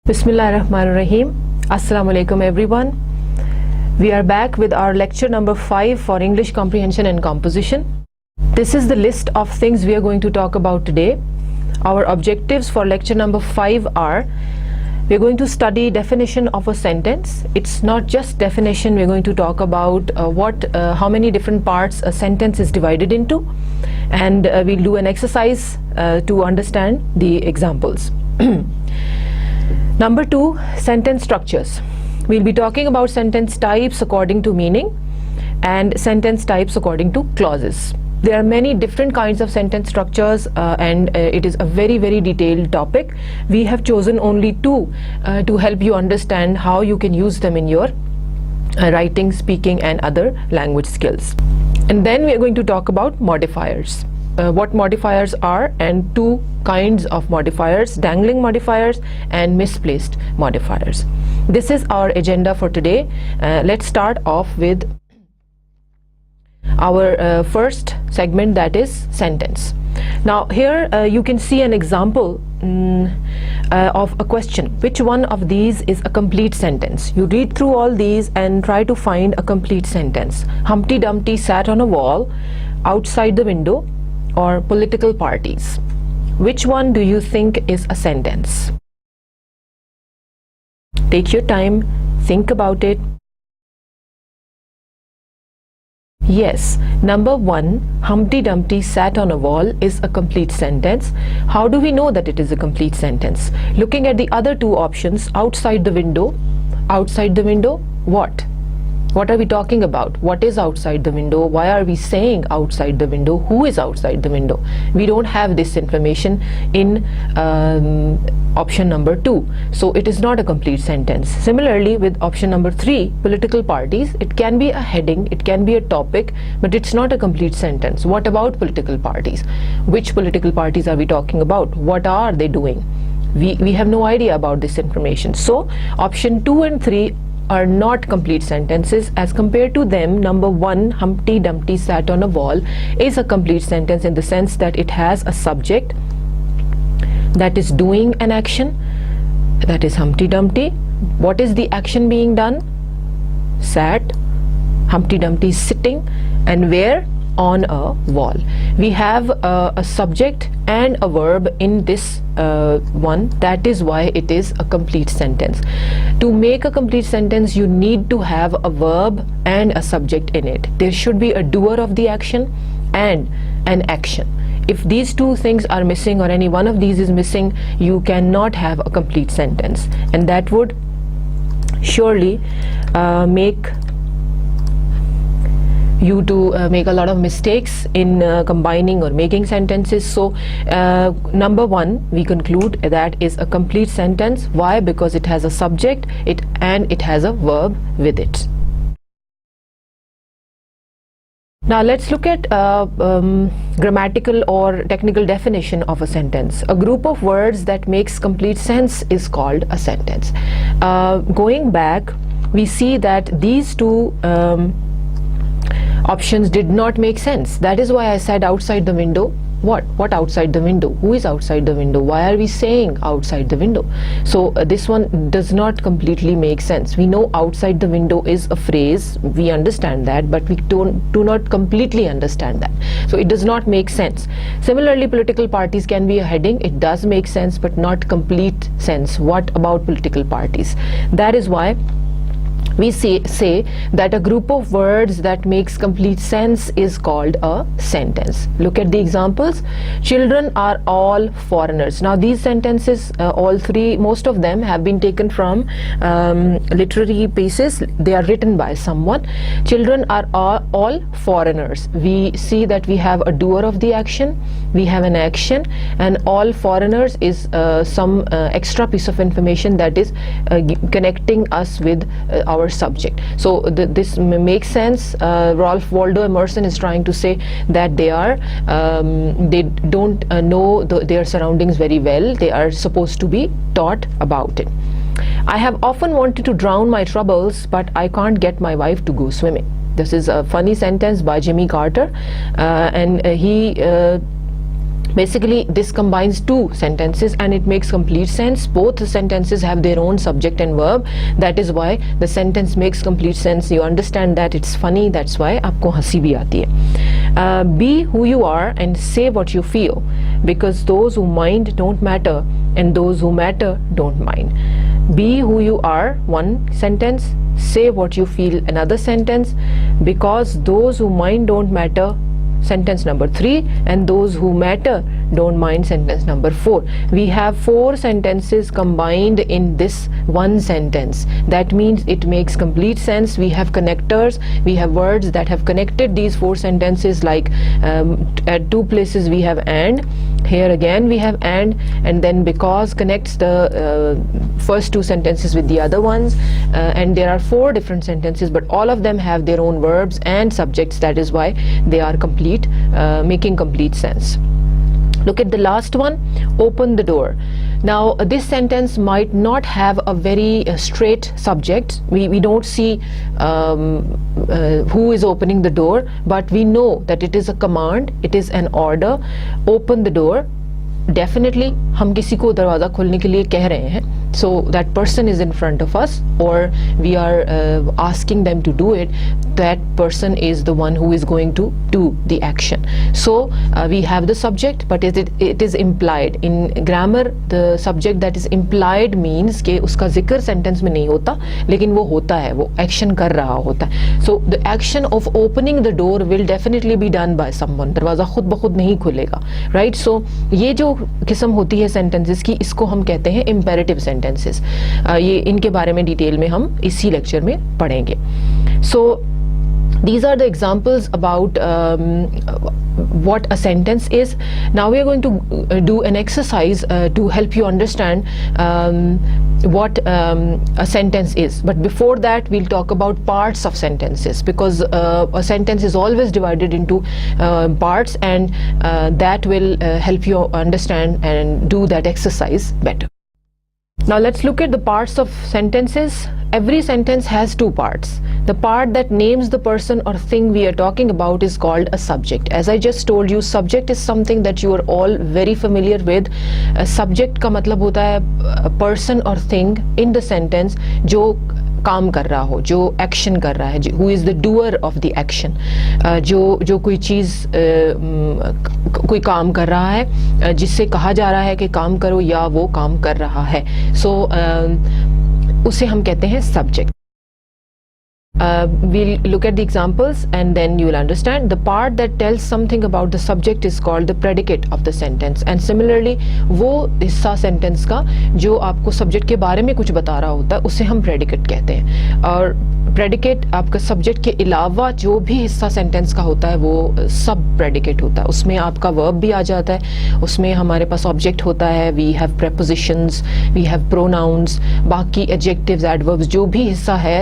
Bismillahirrahmanirrahim. Assalamu alaikum everyone. We are back with our lecture number 5 for English comprehension and composition. This is the list of things we are going to talk about today. Our objectives for lecture number 5 are: we are going to study definition of a sentence. It's not just definition, we are going to talk about how many different parts a sentence is divided into, and we'll do an exercise to understand the examples. Number 2, sentence structures. We'll be talking about sentence types according to meaning and sentence types according to clauses. There are many different kinds of sentence structures and it is a very detailed topic. We have chosen only 2 to help you understand how you can use them in your writing, speaking and other language skills. And then we are going to talk about modifiers. What modifiers are, and 2 kinds of modifiers: dangling modifiers and misplaced modifiers. This is our agenda for today. Let's start off with our first segment, that is sentence. Now here you can see an example of a question. Which one of these is a complete sentence? You read through all these and try to find a complete sentence. Humpty Dumpty sat on a wall, outside the window, or political parties. Which one do you think is a sentence? Take your time, think about it. Yes, number 1, Humpty Dumpty sat on a wall is a complete sentence. How do we know that it is a complete sentence? Looking at the other 2 options, outside the window, what? What are we talking about? What is outside the window? Why are we saying outside the window? Who is outside the window? We don't have this information in option number 2. So it is not a complete sentence. Similarly with option number 3, political parties, it can be a heading, it can be a topic, but it's not a complete sentence. What about political parties? Which political parties are we talking about? What are they doing? We have no idea about this information. So option 2 and 3 are not complete sentences. As compared to them, number 1, Humpty Dumpty sat on a wall, is a complete sentence in the sense that it has a subject that is doing an action, that is Humpty Dumpty. What is the action being done? Sat. Humpty Dumpty is sitting, and where? On a wall. We have a subject and a verb in this one. That is why it is a complete sentence. To make a complete sentence, you need to have a verb and a subject in it. There should be a doer of the action and an action. If these 2 things are missing, or any one of these is missing, you cannot have a complete sentence, and that would surely make you to make a lot of mistakes in combining or making sentences. So number 1, we conclude that is a complete sentence. Why? Because it has a subject and it has a verb with it. Now let's look at grammatical or technical definition of a sentence. A group of words that makes complete sense is called a sentence. Going back, we see that these 2 options did not make sense. That is why I said outside the window. What outside the window? Who is outside the window? Why are we saying outside the window? So this one does not completely make sense. We know outside the window is a phrase, we understand that, but we do not completely understand that. So it does not make sense. Similarly, political parties can be a heading. It does make sense, but not complete sense. What about political parties? That is why we say that a group of words that makes complete sense is called a sentence. Look at the examples. Children are all foreigners. Now these sentences, all 3, most of them have been taken from literary pieces. They are written by someone. Children are all foreigners. We see that we have a doer of the action, we have an action, and all foreigners is some extra piece of information that is connecting us with our subject. So this makes sense. Ralph Waldo Emerson is trying to say that they don't know their surroundings very well. They are supposed to be taught about it. I have often wanted to drown my troubles, but I can't get my wife to go swimming. This is a funny sentence by Jimmy Carter, and he Basically, this combines two sentences and it makes complete sense. Both the sentences have their own subject and verb. That is why the sentence makes complete sense. You understand that, it's funny, that's why आपको हंसी भी आती है. Be who you are and say what you feel, because those who mind don't matter and those who matter don't mind. Be who you are, one sentence. Say what you feel, another sentence. Because those who mind don't matter, sentence number 3, and those who matter don't mind, sentence number 4. We have 4 sentences combined in this one sentence. That means it makes complete sense. We have connectors, we have words that have connected these 4 sentences, like at 2 places we have and, here again we have and then because connects the first 2 sentences with the other ones, and there are 4 different sentences, but all of them have their own verbs and subjects. That is why they are complete, making complete sense. Look at the last one, open the door. Now this sentence might not have a very straight subject. We don't see who is opening the door, but we know that it is a command, it is an order. Open the door. Definitely हम किसी को दरवाज़ा खोलने के लिए कह रहे हैं, so that person is in front of us, or we are asking them to do it. That person is the one who is going to do the action. So we have the subject, but it is implied. In grammar, the subject that is implied means कि उसका जिक्र sentence में नहीं होता, लेकिन वो होता है, वो action कर रहा होता है. So the action of opening the door will definitely be done by someone. दरवाज़ा खुद ब खुद नहीं खुलेगा, right? So ये जो किस्म होती है सेंटेंसेस की, इसको हम कहते हैं इम्पेरेटिव सेंटेंसेस. ये इनके बारे में डिटेल में हम इसी लेक्चर में पढ़ेंगे. सो these are the examples about what a sentence is. Now we are going to do an exercise to help you understand what a sentence is. But before that, we'll talk about parts of sentences, because a sentence is always divided into parts, and that will help you understand and do that exercise better. Now let's look at the parts of sentences. Every sentence has 2 parts. The part that names the person or thing we are talking about is called a subject. As I just told you, subject is something that you are all very familiar with. Subject का मतलब होता है a person or thing in the sentence जो काम कर रहा हो, जो एक्शन कर रहा है, who is the doer of the action, जो कोई चीज़ कोई काम कर रहा है, जिससे कहा जा रहा है कि काम करो, या वो काम कर रहा है. So उसे हम कहते हैं subject. We'll look at the examples and then you will understand. The part that tells something about the subject is called the predicate of the sentence. And similarly, वो हिस्सा sentence का जो आपको subject के बारे में कुछ बता रहा होता है, उसे हम predicate कहते हैं. और predicate आपका subject के अलावा जो भी हिस्सा sentence का होता है, वो सब predicate होता है. उसमें आपका verb भी आ जाता है, उसमें हमारे पास object होता है, we have prepositions, we have pronouns, बाकी adjectives, adverbs, जो भी हिस्सा है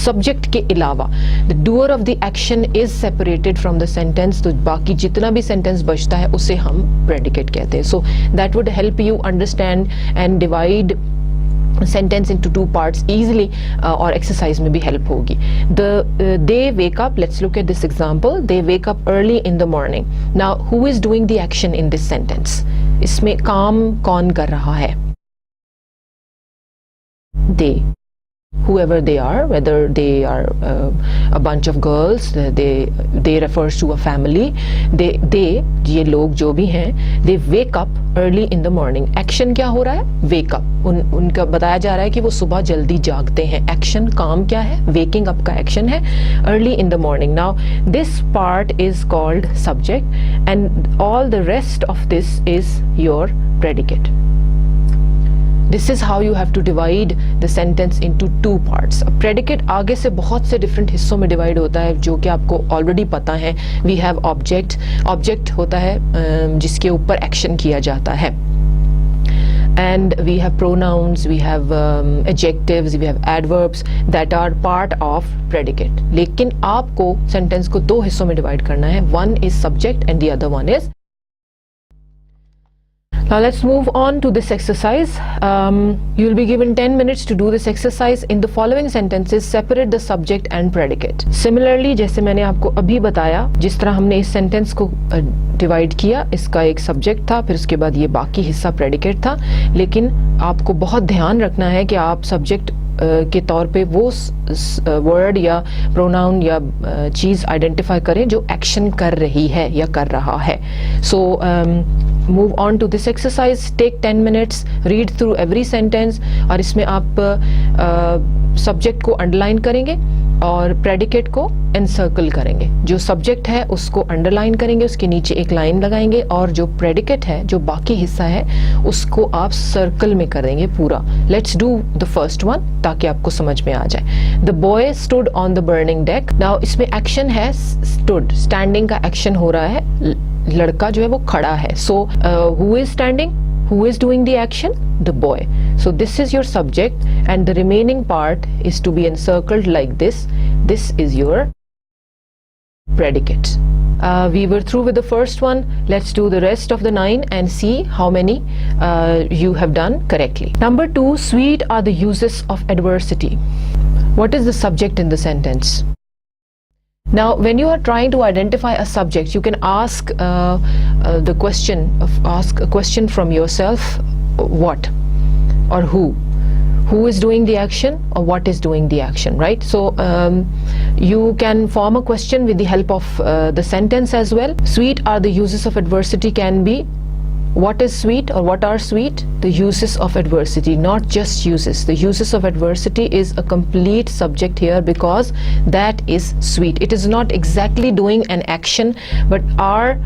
subject के अलावा. The doer of the action is separated from the sentence. तो बाकी जितना भी sentence बचता है उसे हम predicate कहते हैं. So that would help you understand and divide sentence into 2 parts easily, और exercise में भी help होगी. They wake up. Let's look at this example. They wake up early in the morning. Now who is doing the action in this sentence? इसमें काम कौन कर रहा है? They. Whoever they are, whether they are a bunch of girls, they refers to a family. They ये लोग जो भी हैं, they wake up early in the morning. Action क्या हो रहा है? Wake up. उनका बताया जा रहा है कि वो सुबह जल्दी जागते हैं. Action काम क्या है? Waking up का action है. Early in the morning. Now this part is called subject, and all the rest of this is your predicate. This is how you have to divide the sentence into 2 parts. A predicate आगे से बहुत से different हिस्सों में divide होता है, जो कि आपको already पता है. We have object. Object होता है जिसके ऊपर action किया जाता है. And we have pronouns, we have adjectives, we have adverbs that are part of predicate. लेकिन आपको sentence को 2 हिस्सों में divide करना है. One is subject and the other one is Now let's move on to this exercise. You will be given 10 minutes to do this exercise. In the following sentences, separate the subject and predicate. Similarly, जैसे मैंने आपको अभी बताया, जिस तरह हमने इस sentence को डिवाइड किया, इसका एक सब्जेक्ट था, फिर उसके बाद ये बाकी हिस्सा प्रेडिकेट था, लेकिन आपको बहुत ध्यान रखना है कि आप सब्जेक्ट के तौर पे वो वर्ड या प्रोनाउन या चीज़ आइडेंटिफाई करें जो एक्शन कर रही है या कर रहा है. So move on to this exercise. Take 10 minutes, read through every sentence, और इसमें आप सब्जेक्ट को अंडरलाइन करेंगे और प्रेडिकेट को एनसर्कल करेंगे. जो सब्जेक्ट है उसको अंडरलाइन करेंगे, उसके नीचे एक लाइन लगाएंगे, और जो प्रेडिकेट है, जो बाकी हिस्सा है, उसको आप सर्कल में करेंगे पूरा. Let's do the first one ताकि आपको समझ में आ जाए. The boy stood on the burning deck. Now इसमें एक्शन है स्टूड, स्टैंडिंग का एक्शन हो रहा है, लड़का जो है वो खड़ा है. So who is standing? Who is doing the action? The boy. So this is your subject, and the remaining part is to be encircled like this. This is your predicate. We were through with the first one. Let's do the rest of the 9 and see how many you have done correctly. Number 2, sweet are the uses of adversity. What is the subject in the sentence? Now, when you are trying to identify a subject, you can ask ask a question from yourself: what or who? Who is doing the action or what is doing the action, right? So you can form a question with the help of the sentence as well. Sweet are the uses of adversity can be: what is sweet or what are sweet? The uses of adversity, not just uses. The uses of adversity is a complete subject here because that is sweet. It is not exactly doing an action, but are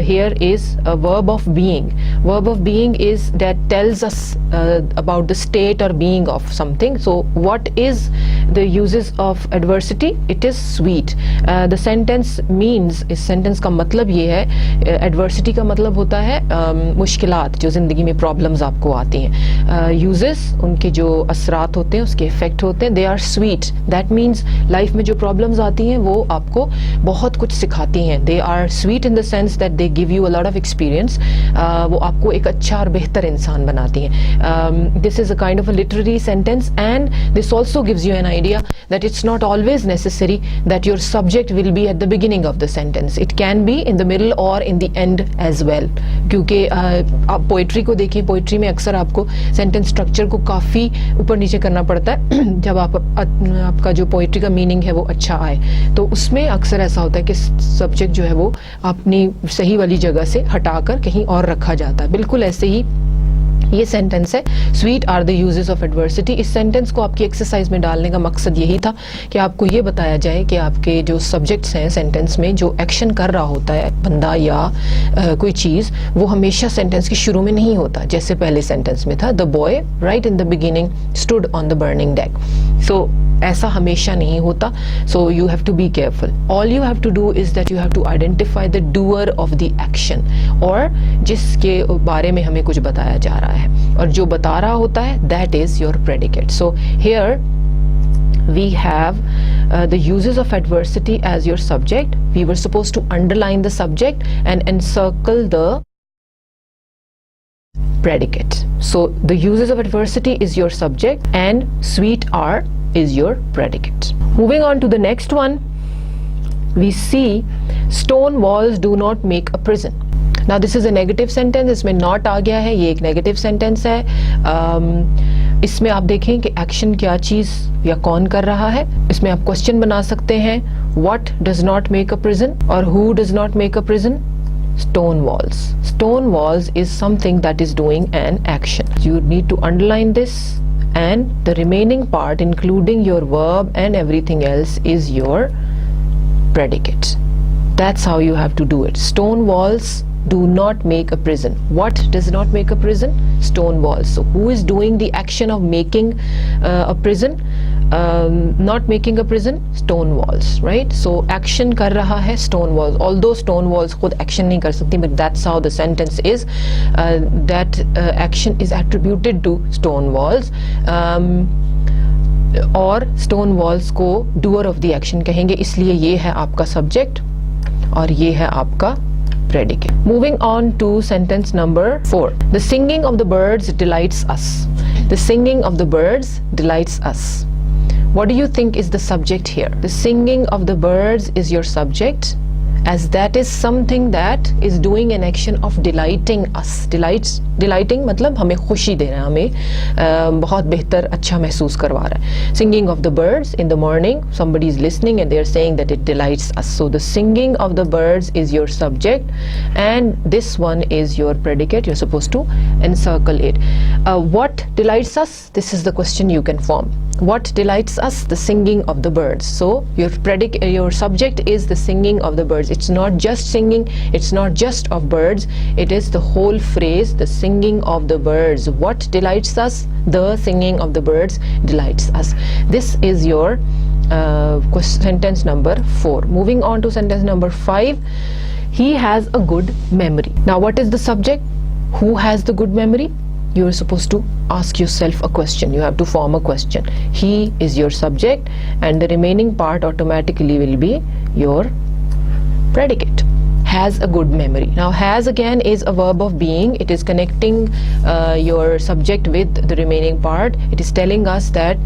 here is a verb of being. Verb of being is that tells us about the state or being of something. So what is the uses of adversity? It is sweet. The sentence means, इस sentence का मतलब ये है, adversity का मतलब होता है मुश्किलात, जो ज़िंदगी में प्रॉब्लम्स आपको आती हैं. यूजेस, उनके जो असरात होते हैं, उसके इफेक्ट होते हैं, they are sweet. That means life में जो प्रॉब्लम्स आती हैं वो आपको बहुत कुछ सिखाती हैं. They are sweet in the sense that they give you a lot of experience. वो आपको एक अच्छा और बेहतर इंसान बनाती हैं. This is a kind of a literary sentence, and this also gives you an idea that it's not always necessary that your subject will be at the beginning of the sentence. It can be in the middle or in the end as well. क्योंकि आप poetry को देखिए, poetry में अक्सर आपको sentence structure को काफ़ी ऊपर नीचे करना पड़ता है जब आपका जो पोइट्री का मीनिंग है वो अच्छा आए. तो उसमें अक्सर ऐसा होता है कि सब्जेक्ट जो है वो अपनी सही वाली जगह से हटाकर कहीं और रखा जाता है. बिल्कुल ऐसे ही ये सेंटेंस है, sweet are the uses of adversity. इस सेंटेंस को आपकी एक्सरसाइज में डालने का मकसद यही था कि आपको ये बताया जाए कि आपके जो सब्जेक्ट्स हैं सेंटेंस में, जो एक्शन कर रहा होता है बंदा या कोई चीज़, वो हमेशा सेंटेंस के शुरू में नहीं होता. जैसे पहले सेंटेंस में था, the boy right in the beginning stood on the burning deck. So ऐसा हमेशा नहीं होता. So you have to be careful. All you have to do is that you have to identify the doer of the action, और जिसके बारे में हमें कुछ बताया जा रहा है और जो बता रहा होता है, that is your predicate. So here we have the uses of adversity as your subject. We were supposed to underline the subject and encircle the predicate. So the uses of adversity is your subject and sweet are is your predicate. Moving on to the next one, we see stone walls do not make a prison. Now this is a negative sentence. इसमें not आ गया है, ये एक negative sentence है. इसमें आप देखें कि एक्शन क्या चीज़ या कौन कर रहा है. इसमें आप क्वेश्चन बना सकते हैं, what does not make a prison और who does not make a prison? Stone walls. Stone walls is something that is doing an action. You need to underline this, and the remaining part including your verb and everything else is your predicate. That's how you have to do it. Stone walls do not make a prison. What does not make a prison? Stone walls. So who is doing the action of making a prison? Not making a prison? Stone walls, right? So action कर रहा है stone walls. Although stone walls खुद action नहीं कर सकती, but that's how the sentence is. That action is attributed to stone walls. और stone walls को doer of the action कहेंगे, इसलिए ये है आपका subject और ये है आपका predicate. Moving on to sentence number 4. The singing of the birds delights us. The singing of the birds delights us. What do you think is the subject here? The singing of the birds is your subject, as that is something that is doing an action of delighting us. Delighting मतलब हमें खुशी दे रहा है, हमें बहुत बेहतर अच्छा महसूस करवा रहा है. Singing of the birds in the morning, somebody is listening and they are saying that it delights us. So the singing of the birds is your subject and this one is your predicate. You're supposed to encircle it. What delights us? This is the question you can form. What delights us? The singing of the birds. So your subject is the singing of the birds. It's not just singing, it's not just of birds, it is the whole phrase, the singing of the birds. What delights us? The singing of the birds delights us. This is your sentence number 4. Moving on to sentence number 5. He has a good memory. Now what is the subject? Who has the good memory? You are supposed to ask yourself a question. You have to form a question. He is your subject and the remaining part automatically will be your predicate. Has a good memory. Now has again is a verb of being. It is connecting your subject with the remaining part. It is telling us that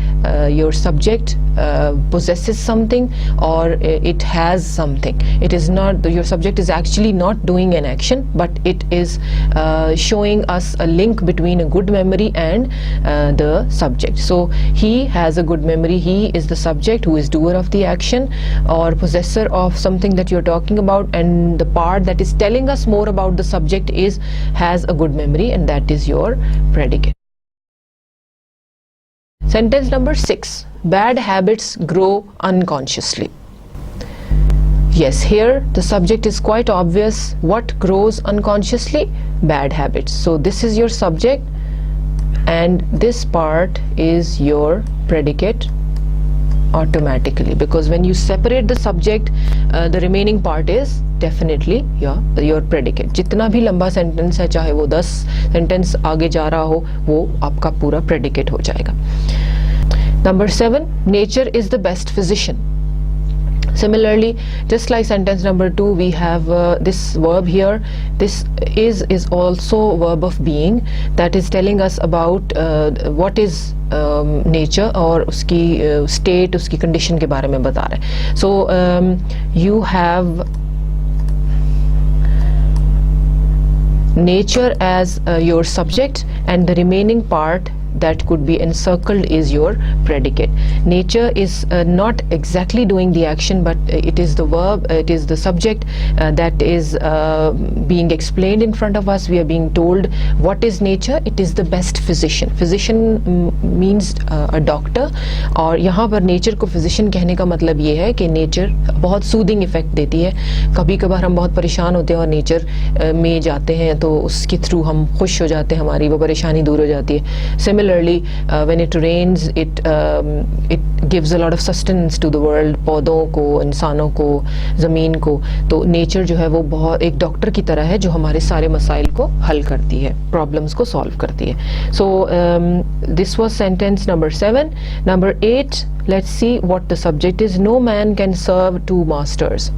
your subject possesses something or it has something. It is not, your subject is actually not doing an action, but it is showing us a link between a good memory and the subject. So he has a good memory. He is the subject who is doer of the action or possessor of something that you're talking about, and the part that is telling us more about the subject is has a good memory, and that is your predicate. Sentence number 6. Bad habits grow unconsciously. Yes, here the subject is quite obvious. What grows unconsciously? Bad habits. So this is your subject and this part is your predicate automatically, because when you separate the subject, the remaining part is definitely your predicate. जितना भी लंबा sentence है, चाहे वो 10 sentence आगे जा रहा हो, वो आपका पूरा predicate हो जाएगा. Number 7. Nature is the best physician. Similarly, just like sentence number 2, we have this verb here. This is also a verb of being that is telling us about what is nature और उसकी state, उसकी condition के बारे में बता रहा है. So you have nature as your subject and the remaining part that could be encircled is your predicate. Nature is not exactly doing the action, but it is the verb, it is the subject that is being explained in front of us. We are being told what is nature. It is the best physician. Physician means a doctor, और यहाँ पर nature को physician कहने का मतलब ये है कि nature बहुत soothing effect देती है. कभी कभार हम बहुत परेशान होते हैं और nature में जाते हैं तो उसके थ्रू हम खुश हो जाते हैं, हमारी वो परेशानी दूर हो जाती है. Similarly, when it rains, it gives a lot of sustenance to the world. पौधों को, इंसानों को, ज़मीन को. तो nature जो है वो बहुत एक डॉक्टर की तरह है जो हमारे सारे मसाइल को हल करती है, problems को solve करती है. So this was sentence number 7. Number 8. Let's see what the subject is. No man can serve two masters.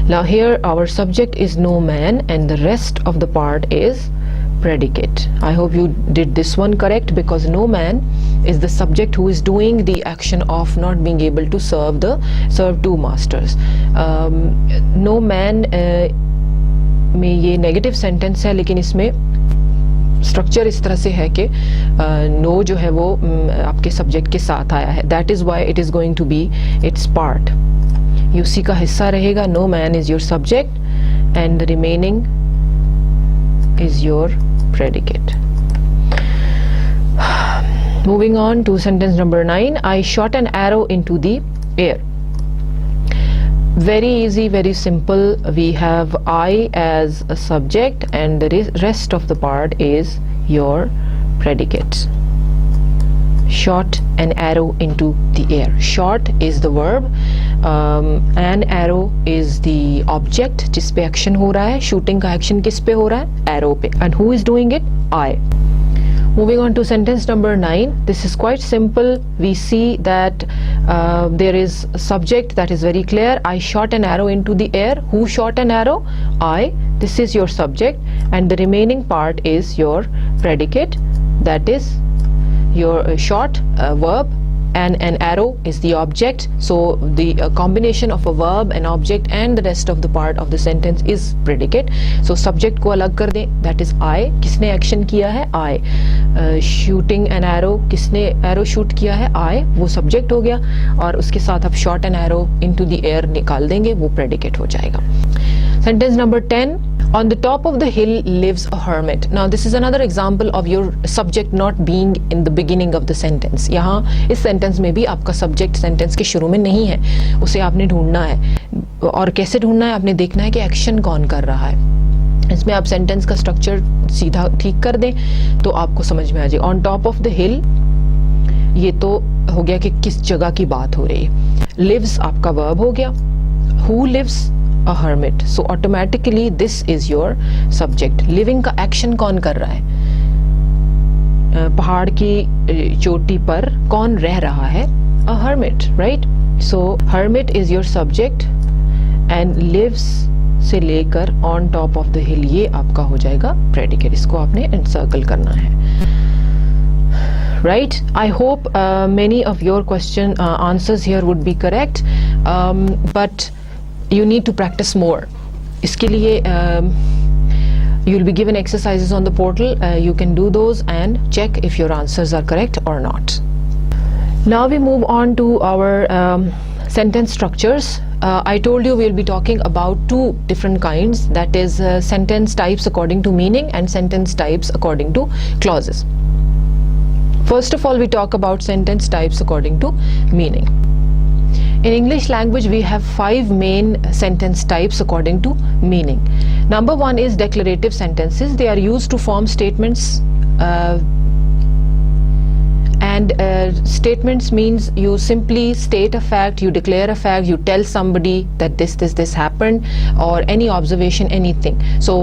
Now here our subject is no man and the rest of the part is predicate. I hope you did this one correct, because no man is the subject who is doing the action of not being able to serve two masters. No man में ये negative sentence है, लेकिन इसमें structure इस तरह से है कि no जो है वो आपके subject के साथ आया है. That is why it is going to be its part. ये उसी का हिस्सा रहेगा. No man is your subject and the remaining is your predicate. Moving on to sentence number 9. I shot an arrow into the air. Very easy, very simple. We have I as a subject and the rest of the part is your predicate. Shot an arrow into the air. Shot is the verb, an arrow is the object जिस पे action हो रहा है. Shooting का action किस पे हो रहा है? Arrow पे. And who is doing it? I. Moving on to sentence number 9. This is quite simple. We see that There is subject that is very clear. I shot an arrow into the air. Who shot an arrow? I. This is your subject, and the remaining part is your predicate, that is your shot verb, and an arrow is the object. So the combination of a verb, an object and the rest of the part of the sentence is predicate. So subject को अलग कर दें, that is I. किसने action किया है? I. Shooting an arrow, किसने arrow shoot किया है? I. वो subject हो गया, और उसके साथ आप shot an arrow into the air निकाल देंगे, वो predicate हो जाएगा. Sentence number 10. On the top of the hill lives a hermit. Now this is another example of your subject not being in the beginning of the sentence. यहाँ इस sentence में भी आपका subject sentence के शुरू में नहीं है, उसे आपने ढूंढना है. और कैसे ढूंढना है? आपने देखना है कि action कौन कर रहा है. इसमें आप sentence का structure सीधा ठीक कर दें तो आपको समझ में आ जाए. On top of the hill, ये तो हो गया कि किस जगह की बात हो रही है. Lives आपका verb हो गया. Who lives? A hermit. So automatically this is your subject. Living का action कौन कर रहा है? पहाड़ की चोटी पर कौन रह रहा है? A hermit, right? So hermit is your subject and lives से लेकर on top of the hill ये आपका हो जाएगा predicate. इसको आपने encircle करना है. Right? I hope many of your answers here would be correct, but you need to practice more. इसके लिए you'll be given exercises on the portal. You can do those and check if your answers are correct or not. Now we move on to our sentence structures. I told you we'll be talking about two different kinds, that is sentence types according to meaning and sentence types according to clauses. First of all, we talk about sentence types according to meaning. In English language, we have 5 main sentence types according to meaning. Number 1 is declarative sentences. They are used to form statements, and statements means you simply state a fact, you declare a fact, you tell somebody that this happened, or any observation, anything. So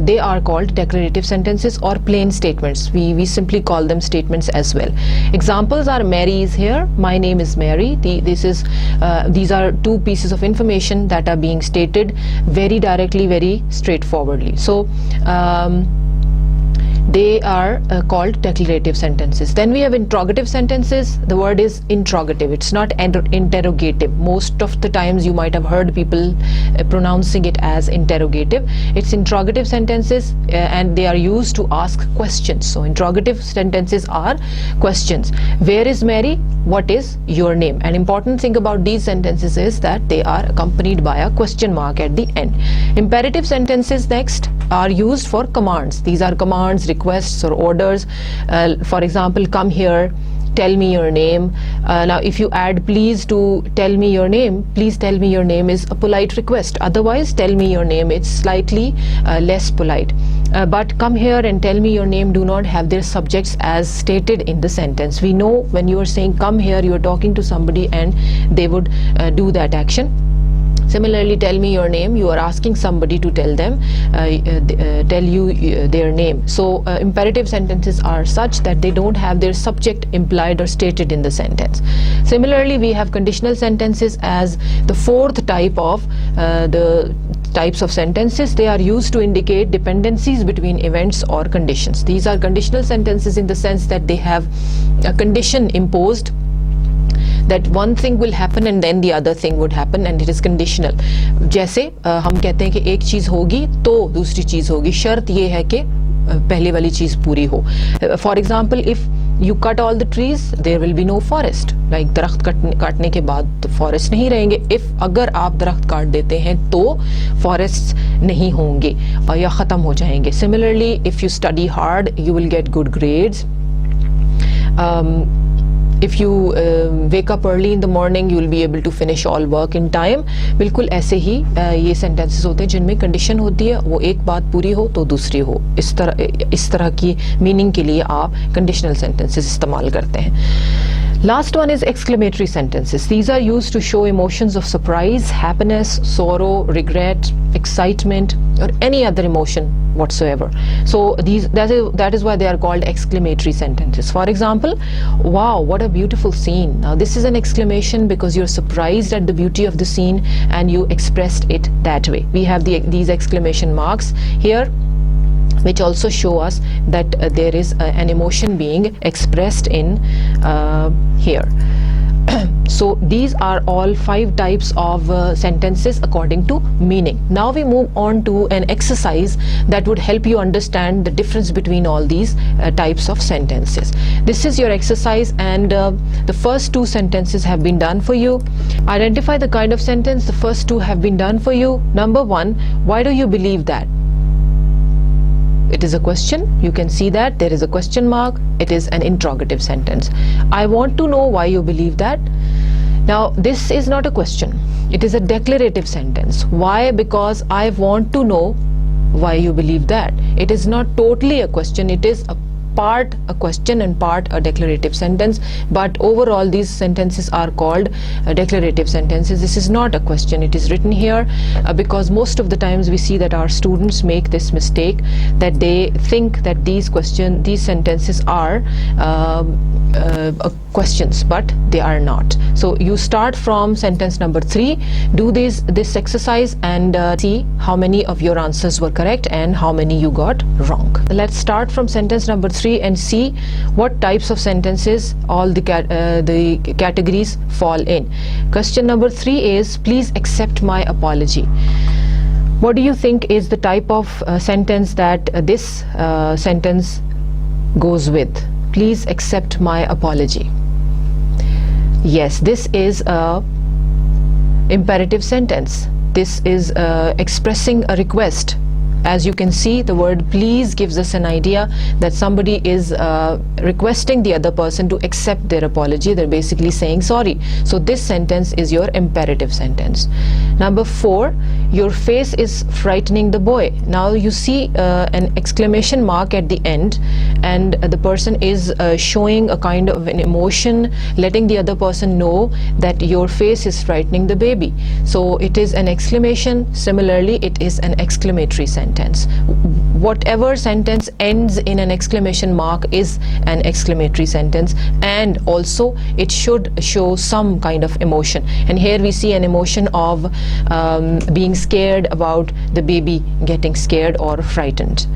they are called declarative sentences or plain statements. We simply call them statements as well. Examples are Mary is here, my name is Mary. These are two pieces of information that are being stated very directly, very straightforwardly. So they are called declarative sentences. Then we have interrogative sentences. The word is interrogative. It's not interrogative. Most of the times you might have heard people pronouncing it as interrogative. It's interrogative sentences, and they are used to ask questions. So interrogative sentences are questions. Where is Mary? What is your name? An important thing about these sentences is that they are accompanied by a question mark at the end. Imperative sentences next are used for commands. These are commands, requests or orders. For example, come here, tell me your name. Now if you add please to tell me your name, please tell me your name is a polite request. Otherwise, tell me your name, it's slightly less polite. But come here and tell me your name do not have their subjects as stated in the sentence. We know when you are saying come here, you are talking to somebody and they would do that action. Similarly, tell me your name, you are asking somebody to tell them, tell you their name. So imperative sentences are such that they don't have their subject implied or stated in the sentence. Similarly, we have conditional sentences as the fourth type of the types of sentences. They are used to indicate dependencies between events or conditions. These are conditional sentences in the sense that they have a condition imposed, that one thing will happen and then the other thing would happen, and it is conditional. जैसे हम कहते हैं कि एक चीज होगी तो दूसरी चीज होगी, शर्त ये है कि पहले वाली चीज पूरी हो. For example, if you cut all the trees, there will be no forest. Like दरख्त काटने के बाद फॉरेस्ट नहीं रहेंगे. If अगर आप दरख्त काट देते हैं तो फॉरेस्ट नहीं होंगे या खत्म हो जाएंगे. Similarly, if you study hard, you will get good grades. If you wake up early in the morning, you will be able to finish all work in time. बिल्कुल ऐसे ही ये sentences होते हैं जिनमें condition होती है, वो एक बात पूरी हो तो दूसरी हो. इस तरह की meaning के लिए आप conditional sentences इस्तेमाल करते हैं. Last one is exclamatory sentences. These are used to show emotions of surprise, happiness, sorrow, regret, excitement, or any other emotion whatsoever. So that is why they are called exclamatory sentences. For example, wow, what a beautiful scene. Now this is an exclamation because you're surprised at the beauty of the scene and you expressed it that way. We have these exclamation marks here, which also show us that there is an emotion being expressed in here. So these are all 5 types of sentences according to meaning. Now we move on to an exercise that would help you understand the difference between all these types of sentences. This is your exercise, and the first 2 sentences have been done for you. Identify the kind of sentence. The first 2 have been done for you. Number 1, why do you believe that? It is a question. You can see that there is a question mark. It is an interrogative sentence. I want to know why you believe that. Now this is not a question. It is a declarative sentence. Why? Because I want to know why you believe that. It is not totally a question. It is a part a question and part a declarative sentence, but overall these sentences are called declarative sentences. This is not a question. It is written here because most of the times we see that our students make this mistake, that they think that these sentences are questions, but they are not. So you start from sentence number 3, do this exercise and see how many of your answers were correct and how many you got wrong. Let's start from sentence number 3 and see what types of sentences all the categories fall in. Question number 3 is, please accept my apology. What do you think is the type of sentence that this sentence goes with? Please accept my apology. Yes, this is a imperative sentence. This is expressing a request. As you can see, the word please gives us an idea that somebody is requesting the other person to accept their apology. They're basically saying sorry. So this sentence is your imperative sentence. Number 4, your face is frightening the boy. Now you see an exclamation mark at the end, and the person is showing a kind of an emotion, letting the other person know that your face is frightening the baby. So it is an exclamation. Similarly, it is an exclamatory sentence. Whatever sentence ends in an exclamation mark is an exclamatory sentence, and also it should show some kind of emotion. And here we see an emotion of being scared about the baby getting scared or frightened.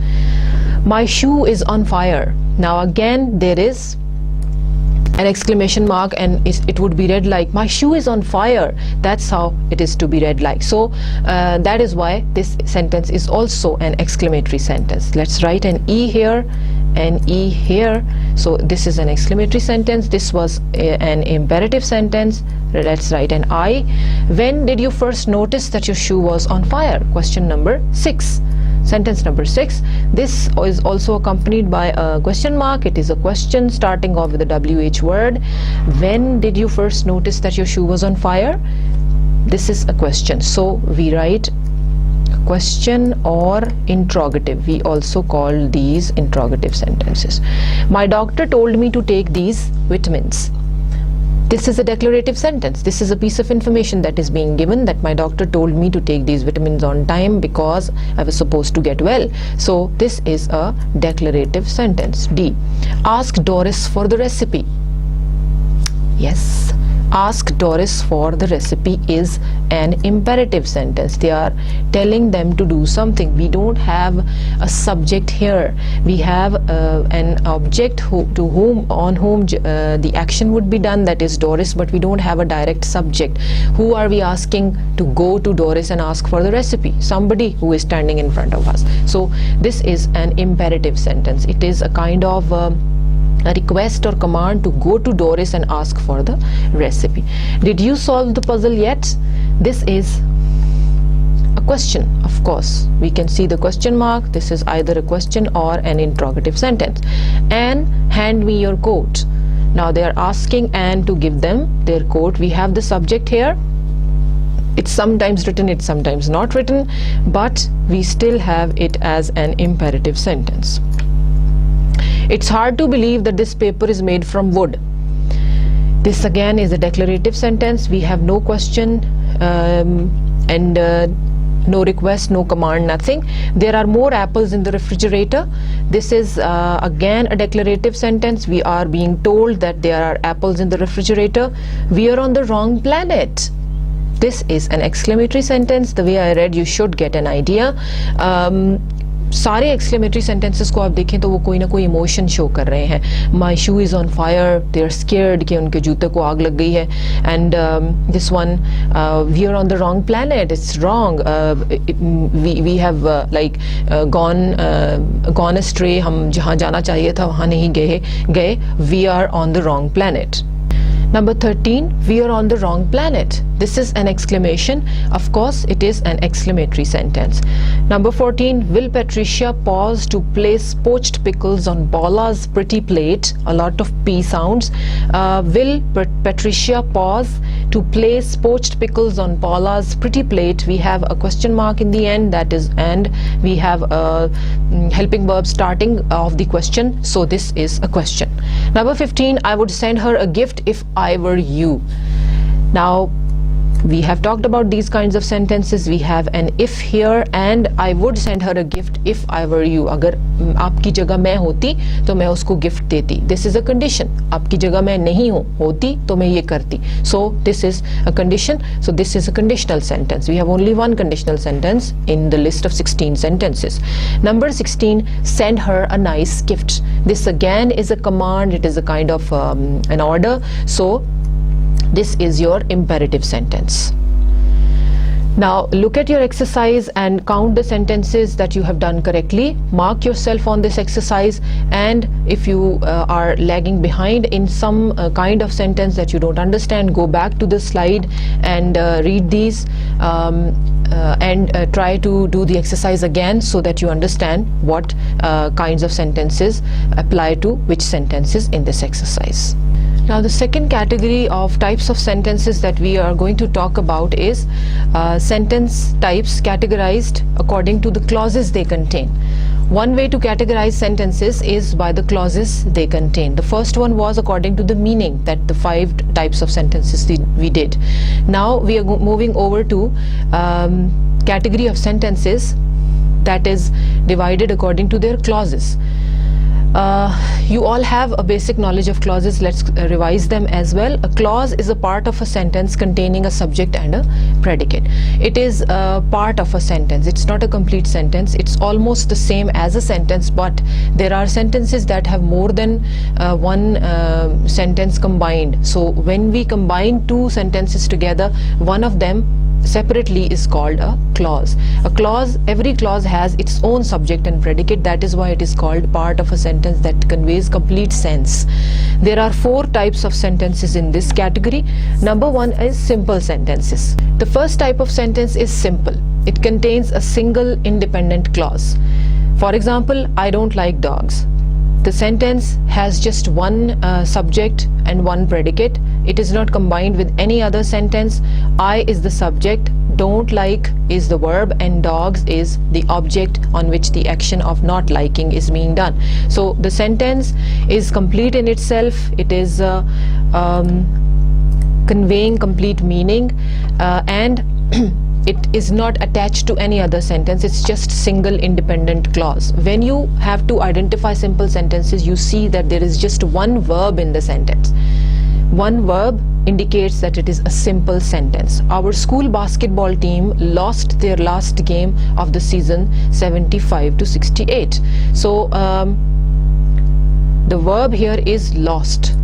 My shoe is on fire. Now again there is an exclamation mark, and it would be read like, my shoe is on fire. That's how it is to be read like. So that is why this sentence is also an exclamatory sentence. Let's write an E here and E here. So this is an exclamatory sentence. This was an imperative sentence. Let's write an I. When did you first notice that your shoe was on fire? Question number 6. Sentence number 6. This is also accompanied by a question mark. It is a question starting off with a WH word. When did you first notice that your shoe was on fire? This is a question. So we write question or interrogative. We also call these interrogative sentences. My doctor told me to take these vitamins. This is a declarative sentence. This is a piece of information that is being given, that my doctor told me to take these vitamins on time because I was supposed to get well. So this is a declarative sentence. D. Ask Doris for the recipe. Yes, ask Doris for the recipe is an imperative sentence. They are telling them to do something. We don't have a subject here. We have an object on whom the action would be done, that is Doris, but we don't have a direct subject. Who are we asking to go to Doris and ask for the recipe? Somebody who is standing in front of us. So this is an imperative sentence. It is a kind of a request or command to go to Doris and ask for the recipe. Did you solve the puzzle yet? This is a question. Of course, we can see the question mark. This is either a question or an interrogative sentence. And hand me your coat. Now they are asking Anne to give them their coat. We have the subject here. It's sometimes written, it's sometimes not written, but we still have it as an imperative sentence. It's hard to believe that this paper is made from wood. This again is a declarative sentence. We have no question and no request, no command, nothing. There are more apples in the refrigerator. This is again a declarative sentence. We are being told that there are apples in the refrigerator. We are on the wrong planet. This is an exclamatory sentence. The way I read, you should get an idea. सारे exclamatory sentences को आप देखें तो वो कोई ना कोई emotion show कर रहे हैं. My shoe is on fire, they are scared कि उनके जूते को आग लग गई है. And this one, we are on the wrong planet, it's wrong, we have like gone astray, हम जहाँ जाना चाहिए था वहाँ नहीं गए. We are on the wrong planet. Number 13, we are on the wrong planet. This is an exclamation. Of course, it is an exclamatory sentence. Number 14, will Patricia pause to place poached pickles on Paula's pretty plate? A lot of P sounds. Will Patricia pause to place poached pickles on Paula's pretty plate? We have a question mark in the end, that is and. We have a helping verb starting of the question, so this is a question. Number 15, I would send her a gift if I were you. Now we have talked about these kinds of sentences. We have an if here, and I would send her a gift if I were you. अगर आपकी जगह मैं होती तो मैं उसको gift देती. This is a condition. आपकी जगह मैं नहीं होती तो मैं ये करती. So this is a condition. So this is a conditional sentence. We have only one conditional sentence in the list of 16 sentences. Number 16, send her a nice gift. This again is a command. It is a kind of an order. So this is your imperative sentence. Now look at your exercise and count the sentences that you have done correctly. Mark yourself on this exercise, and if you are lagging behind in some kind of sentence that you don't understand, go back to the slide and read these and try to do the exercise again so that you understand what kinds of sentences apply to which sentences in this exercise. Now the second category of types of sentences that we are going to talk about is sentence types categorized according to the clauses they contain. One way to categorize sentences is by the clauses they contain. The first one was according to the meaning, that the 5 types of sentences we did. Now we are moving over to category of sentences that is divided according to their clauses. You all have a basic knowledge of clauses. Let's revise them as well. A clause is a part of a sentence containing a subject and a predicate. It is a part of a sentence. It's not a complete sentence. It's almost the same as a sentence, but there are sentences that have more than one sentence combined. So when we combine 2 sentences together, one of them separately is called a clause. A clause, every clause has its own subject and predicate. That is why it is called part of a sentence that conveys complete sense. There are 4 types of sentences in this category. Number 1 is simple sentences. The first type of sentence is simple. It contains a single independent clause. For example, I don't like dogs. The sentence has just one subject and one predicate. It is not combined with any other sentence. I is the subject, don't like is the verb, and dogs is the object on which the action of not liking is being done. So the sentence is complete in itself. It is conveying complete meaning and it is not attached to any other sentence. It's just single independent clause. When you have to identify simple sentences, you see that there is just one verb in the sentence. One verb indicates that it is a simple sentence. Our school basketball team lost their last game of the season 75-68. So the verb here is lost,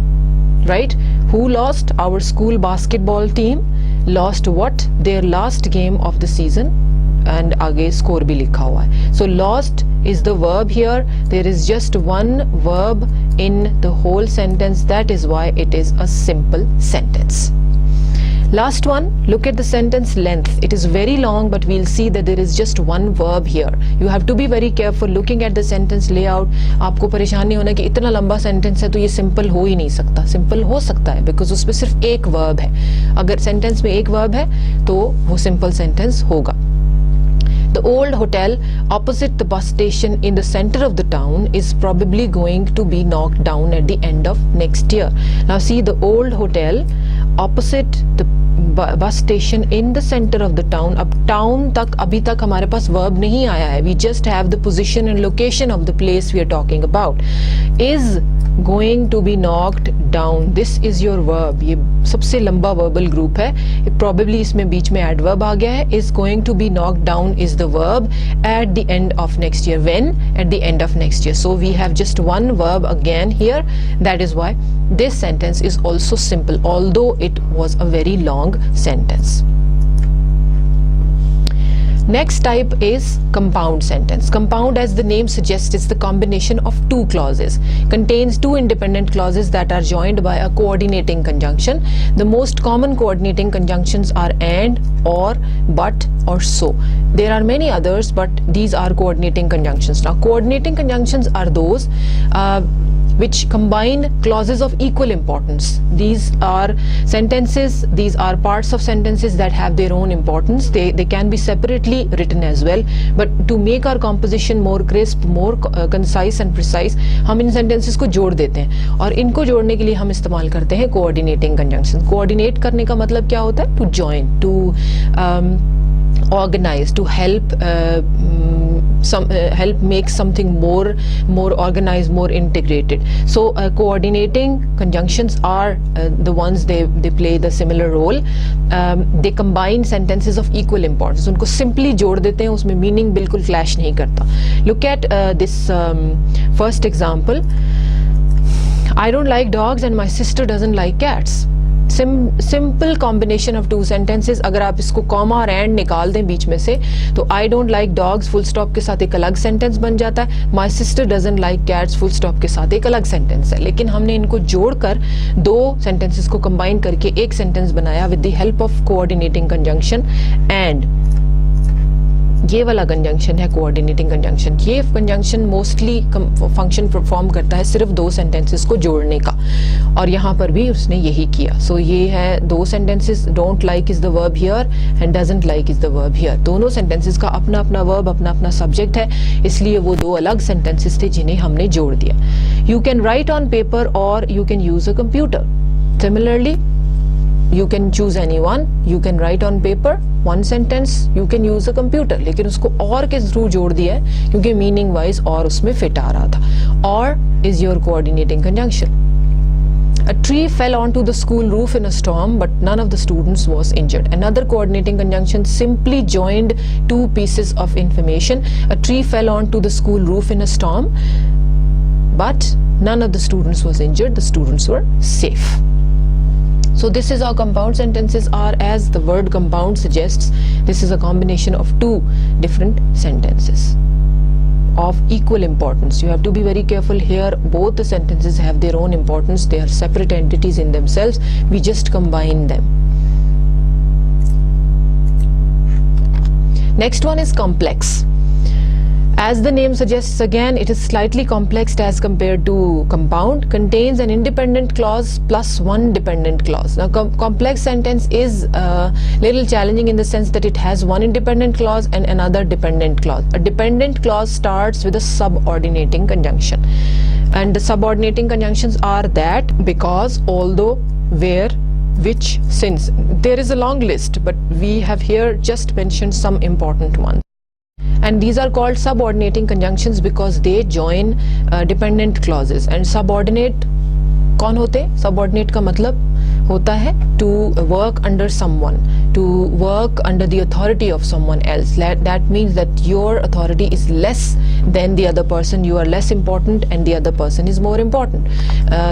right? Who lost? Our school basketball team lost what? Their last game of the season, and आगे score भी लिखा हुआ है. So lost is the verb here. There is just one verb in the whole sentence. That is why it is a simple sentence. Last one, look at the sentence length. It is very long, but we'll see that there is just one verb here. You have to be very careful looking at the sentence layout. आपको परेशान नहीं होना कि इतना लंबा sentence है तो ये simple हो ही नहीं सकता. Simple हो सकता है because उसमें सिर्फ एक verb है. अगर sentence में एक verb है तो वो simple sentence होगा. The old hotel opposite the bus station in the center of the town is probably going to be knocked down at the end of next year. Now see, the old hotel opposite the bus station in the center of the town. अब town तक अभी तक हमारे पास verb नहीं आया है. We just have the position and location of the place we are talking about. Is going to be knocked down. This is your verb. ये सबसे लंबा verbal group है. Probably इसमें बीच में adverb आ गया है. Is going to be knocked down is the verb at the end of next year. When? At the end of next year. So we have just one verb again here. That is why this sentence is also simple, although it was a very long sentence. Next type is compound sentence. Compound, as the name suggests, is the combination of two clauses. Contains two independent clauses that are joined by a coordinating conjunction. The most common coordinating conjunctions are and, or, but, or so. There are many others, but these are coordinating conjunctions. Now, coordinating conjunctions are those which combine clauses of equal importance. These are sentences, these are parts of sentences that have their own importance. They can be separately written as well, but to make our composition more crisp, more concise and precise, हम इन sentences को जोड़ देते हैं और इनको जोड़ने के लिए हम इस्तेमाल करते हैं coordinating conjunction. Coordinate करने का मतलब क्या होता है? To join, to organize, to help help make something more organized, more integrated. So coordinating conjunctions are the ones they play the similar role. They combine sentences of equal importance. उनको simply जोड़ देते हैं, उसमें meaning बिल्कुल clash नहीं करता. Look at this first example. I don't like dogs and my sister doesn't like cats. Simple combination of two sentences. अगर आप इसको comma और and निकाल दें बीच में से तो I don't like dogs full stop के साथ एक अलग sentence बन जाता है. My sister doesn't like cats full stop के साथ एक अलग sentence है. लेकिन हमने इनको जोड़कर दो sentences को combine करके एक sentence बनाया with the help of coordinating conjunction and. ये वाला कंजंक्शन है कोऑर्डिनेटिंग कंजंक्शन. ये कंजंक्शन मोस्टली फंक्शन परफॉर्म करता है सिर्फ दो सेंटेंसेस को जोड़ने का और यहाँ पर भी उसने यही किया. सो ये है दो sentences. Don't like is the verb here and doesn't like is the verb here. दोनों सेंटेंसेस का अपना अपना वर्ब, अपना अपना सब्जेक्ट है, इसलिए वो दो अलग सेंटेंसेस थे जिन्हें हमने जोड़ दिया. You can write on paper और you can use a computer. Similarly you can choose anyone. You can write on paper one sentence, you can use a computer. लेकिन उसको और के थ्रू जोड़ दिया है क्योंकि मीनिंग वाइज और उसमें फिट आ रहा था. और is your coordinating conjunction. A tree fell onto the school roof in a storm, but none of the students was injured. Another coordinating conjunction simply joined two pieces of information. A tree fell onto the school roof in a storm, but none of the students was injured. The students were safe. So this is how compound sentences are. As the word compound suggests, this is a combination of two different sentences of equal importance. You have to be very careful here. Both the sentences have their own importance. They are separate entities in themselves. We just combine them. Next one is complex. As the name suggests, again, it is slightly complex as compared to compound. Contains an independent clause plus one dependent clause. Now, complex sentence is a little challenging in the sense that it has one independent clause and another dependent clause. A dependent clause starts with a subordinating conjunction. And the subordinating conjunctions are that, because, although, where, which, since. There is a long list, but we have here just mentioned some important ones. And these are called subordinating conjunctions because they join dependent clauses. And subordinate कौन होते? Subordinate का मतलब होता है to work under someone, to work under the authority of someone else. That means that your authority is less than the other person. You are less important and the other person is more important.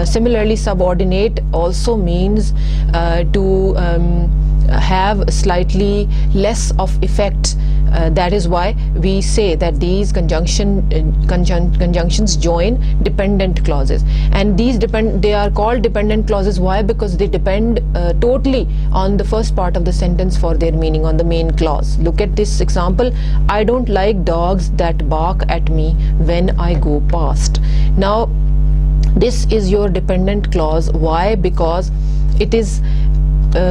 Similarly, subordinate also means to have slightly less of effect. That is why we say that these conjunctions join dependent clauses, and they are called dependent clauses. Why? Because they depend totally on the first part of the sentence for their meaning, on the main clause. Look at this example. I don't like dogs that bark at me when I go past. Now this is your dependent clause. Why? Because it is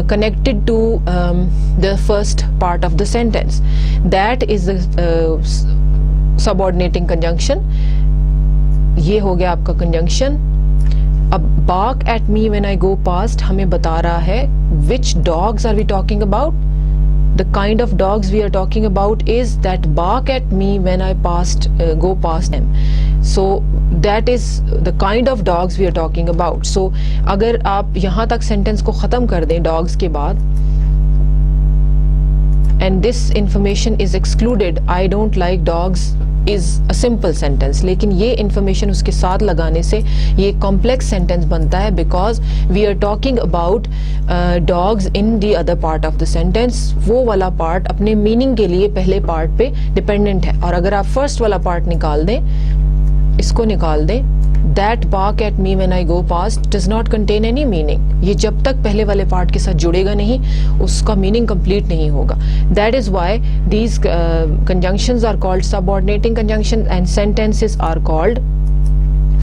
connected to the first part of the sentence. That is the subordinating conjunction. ये हो गया आपका conjunction. अब bark at me when I go past हमें बता रहा है which dogs are we talking about. The kind of dogs we are talking about is that bark at me when I go past them. So that is the kind of dogs we are talking about. So अगर आप यहाँ तक sentence को ख़त्म कर दें dogs के बाद, and this information is excluded, I don't like dogs is a simple sentence. लेकिन ये information उसके साथ लगाने से ये complex sentence बनता है, because we are talking about dogs in the other part of the sentence. वो वाला part अपने meaning के लिए पहले part पे dependent है, और अगर आप first वाला part निकाल दें, इसको निकाल दें, that bark at me when I go past does not contain any meaning. ये जब तक पहले वाले पार्ट के साथ जुड़ेगा नहीं, उसका मीनिंग कंप्लीट नहीं होगा. That is why these conjunctions are called subordinating conjunction and sentences are called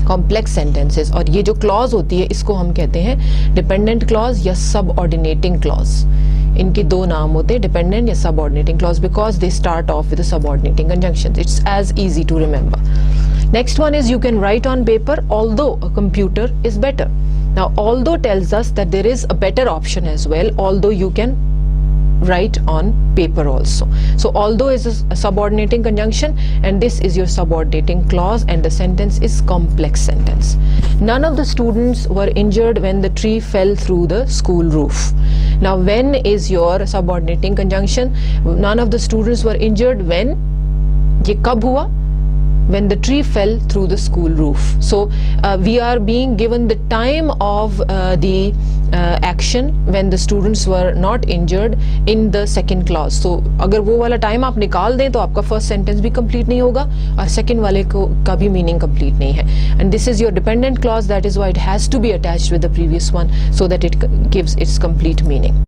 complex sentences. और ये जो clause होती है इसको हम कहते हैं dependent clause या subordinating clause. इनके दो नाम होते हैं, dependent या subordinating clause, because they start off with the subordinating conjunctions. It's as easy to remember. Next one is you can write on paper, although a computer is better. Now although tells us that there is a better option as well, although you can write on paper also. So although is a subordinating conjunction and this is your subordinating clause, and the sentence is complex sentence. None of the students were injured when the tree fell through the school roof. Now when is your subordinating conjunction? None of the students were injured when, ये कब हुआ? When the tree fell through the school roof. So we are being given the time of the action when the students were not injured in the second clause. So अगर वो वाला time आप निकाल दें तो आपका first sentence भी complete नहीं होगा और second वाले का भी meaning complete नहीं है. And this is your dependent clause, that is why it has to be attached with the previous one so that it gives its complete meaning.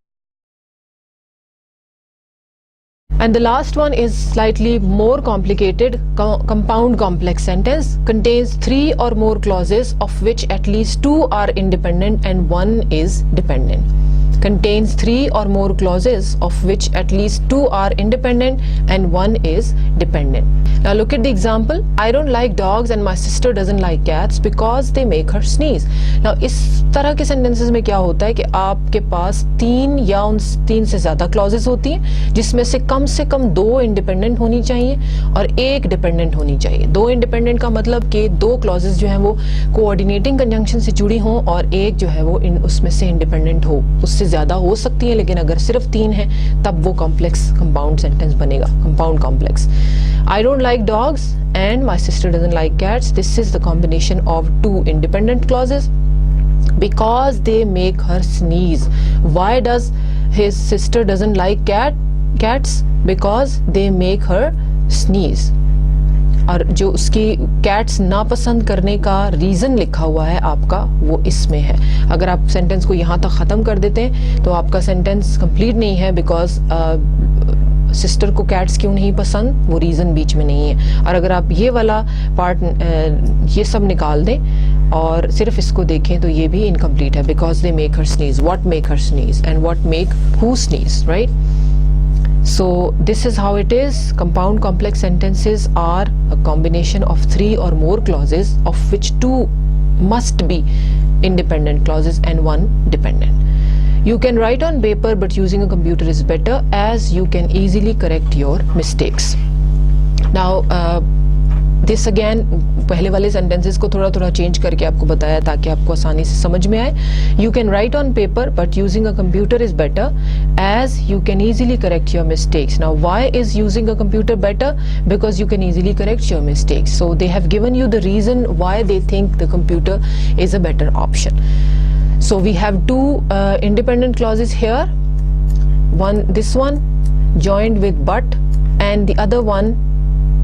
And the last one is slightly more complicated. Compound complex sentence contains 3 or more clauses of which at least 2 are independent and 1 is dependent. Contains 3 or more clauses of which at least 2 are independent and 1 is dependent. Now look at the example. I don't like dogs and my sister doesn't like cats because they make her sneeze. Now इस तरह के sentences में क्या होता है कि आपके पास 3 या 3 से ज़्यादा clauses होती हैं जिसमें से कम 2 independent होनी चाहिए और 1 dependent होनी चाहिए. 2 independent का मतलब कि 2 clauses जो हैं वो coordinating conjunction से जुड़ी हों और 1 जो है वो उसमें से independent हो. उससे ज़्यादा हो सकती है लेकिन अगर सिर्फ 3 है तब वो complex compound sentence बनेगा, compound complex. I don't like dogs and my sister doesn't like cats. This is the combination of 2 independent clauses because they make her sneeze. Why does his sister doesn't like cats? Because they make her sneeze. और जो उसकी cats नापसंद करने का reason लिखा हुआ है आपका वो इसमें है. अगर आप सेंटेंस को यहाँ तक ख़त्म कर देते हैं तो आपका सेंटेंस कंप्लीट नहीं है, बिकॉज सिस्टर को कैट्स क्यों नहीं पसंद वो रीज़न बीच में नहीं है. और अगर आप ये वाला पार्ट ये सब निकाल दें और सिर्फ इसको देखें तो ये भी इनकम्प्लीट है, because they make her sneeze. What make her sneeze and what make who sneeze, right? So this is how it is. Compound complex sentences are a combination of 3 or more clauses of which 2 must be independent clauses and 1 dependent. You can write on paper but using a computer is better as you can easily correct your mistakes. Now this again पहले वाले sentences को थोड़ा change करके आपको बताया ताकि आपको आसानी से समझ में आए. You can write on paper but using a computer is better as you can easily correct your mistakes. Now why is using a computer better? Because you can easily correct your mistakes. So they have given you the reason why they think the computer is a better option. So we have 2 independent clauses here. This one joined with but, and the other one,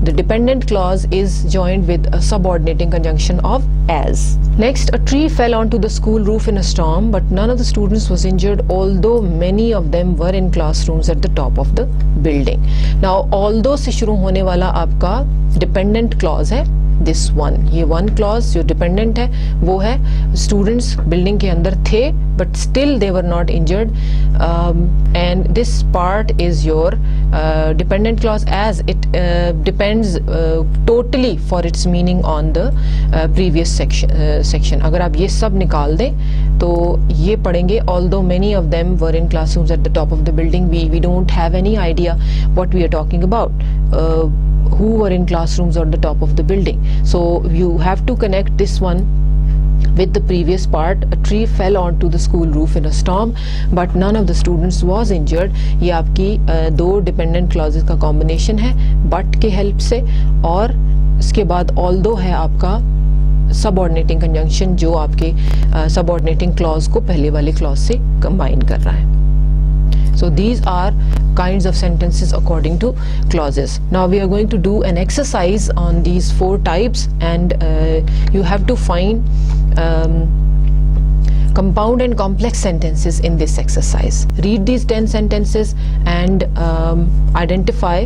the dependent clause, is joined with a subordinating conjunction of as. Next, a tree fell onto the school roof in a storm, but none of the students was injured, although many of them were in classrooms at the top of the building. Now, although से शुरू होने वाला आपका dependent clause है, this one. ये one clause जो dependent है वो है students building के अंदर थे but still they were not injured, and this part is your dependent clause as it depends totally for its meaning on the previous section. अगर आप ये सब निकाल दें तो ये पढ़ेंगे although many of them were in classrooms at the top of the building, we don't have any idea what we are talking about, who were in classrooms on the top of the building. So you have to connect this one with the previous part. A tree fell onto the school roof in a storm but none of the students was injured. ये आपकी दो dependent clauses का combination है but के help से, और इसके बाद although है आपका subordinating conjunction जो आपके subordinating clause को पहले वाले clause से combine कर रहा है. So these are kinds of sentences according to clauses. Now we are going to do an exercise on these 4 types, and you have to find compound and complex sentences in this exercise. Read these 10 sentences and identify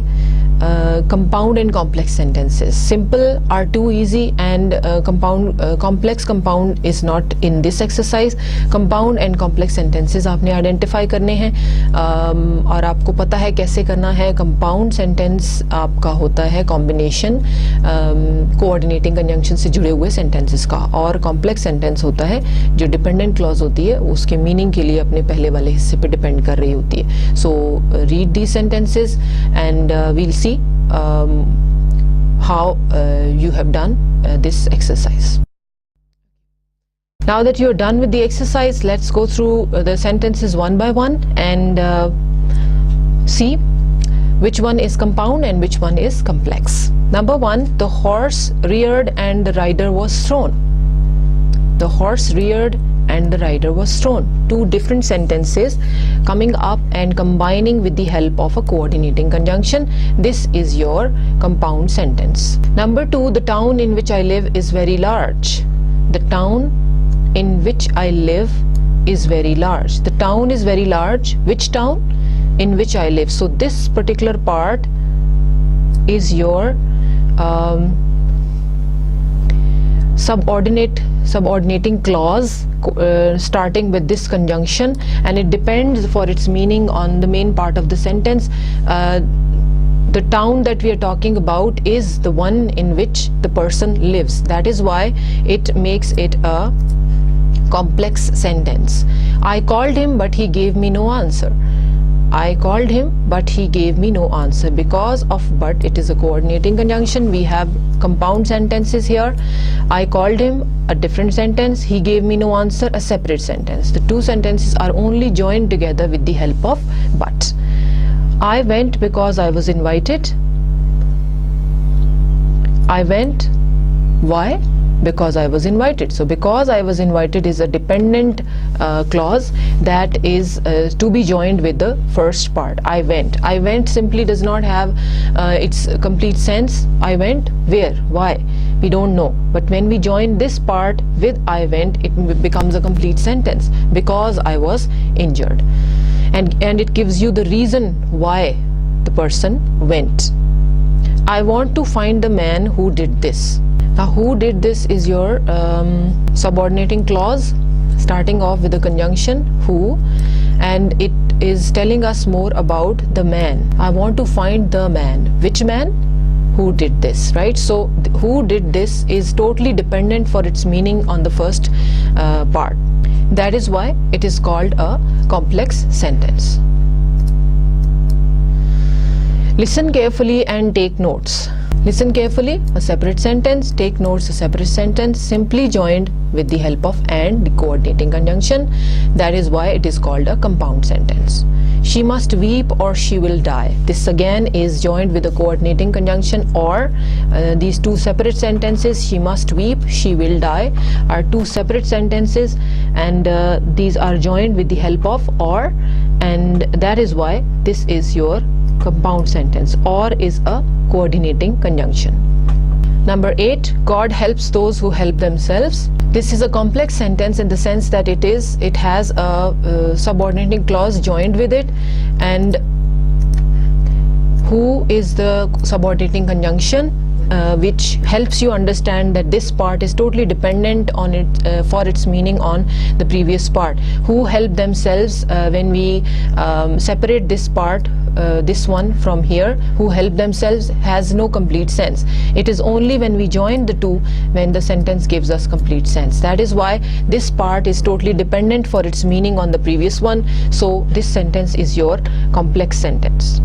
compound and complex sentences. Simple are too easy, and complex compound is not in this exercise. Compound and complex sentences आपने identify करने हैं, और आपको पता है कैसे करना है. Compound sentence आपका होता है combination coordinating conjunction से जुड़े हुए sentences का, और complex sentence होता है जो dependent clause होती है उसके meaning के लिए अपने पहले वाले हिस्से पे depend कर रही होती है. So read these sentences and we'll see how you have done this exercise. Now that you're done with the exercise, let's go through the sentences one by one and see which one is compound and which one is complex. Number 1, the horse reared and the rider was thrown. The horse reared and the rider was thrown. 2 different sentences coming up and combining with the help of a coordinating conjunction. This is your compound sentence. Number 2, the town in which I live is very large. The town in which I live is very large. The town is very large. Which town? In which I live. So this particular part is your subordinating clause starting with this conjunction, and it depends for its meaning on the main part of the sentence. The town that we are talking about is the one in which the person lives. That is why it makes it a complex sentence. I called him but he gave me no answer. I called him but he gave me no answer. Because of but, it is a coordinating conjunction. We have compound sentences here. I called him, a different sentence. He gave me no answer, a separate sentence. The 2 sentences are only joined together with the help of but. I went because I was invited. I went. Why? Because I was invited. So because I was invited is a dependent clause that is to be joined with the first part. I went. I went simply does not have its complete sense. I went where? Why? We don't know. But when we join this part with I went, it becomes a complete sentence. Because I was injured. And it gives you the reason why the person went. I want to find the man who did this. Now who did this is your subordinating clause starting off with the conjunction who, and it is telling us more about the man. I want to find the man. Which man? Who did this, right? So who did this is totally dependent for its meaning on the first part. That is why it is called a complex sentence. Listen carefully and take notes. Listen carefully, a separate sentence. Take notes, a separate sentence, simply joined with the help of and, the coordinating conjunction. That is why it is called a compound sentence. She must weep or she will die. This again is joined with a coordinating conjunction or. These 2 separate sentences, she must weep, she will die, are 2 separate sentences, and these are joined with the help of or, and that is why this is your compound sentence. Or is a coordinating conjunction. Number 8, God helps those who help themselves. This is a complex sentence in the sense that it has a subordinating clause joined with it, and who is the subordinating conjunction? which helps you understand that this part is totally dependent on it for its meaning on the previous part. Who help themselves when we separate this part, this one from here, who help themselves has no complete sense. It is only when we join the two when the sentence gives us complete sense. That is why this part is totally dependent for its meaning on the previous one. So this sentence is your complex sentence.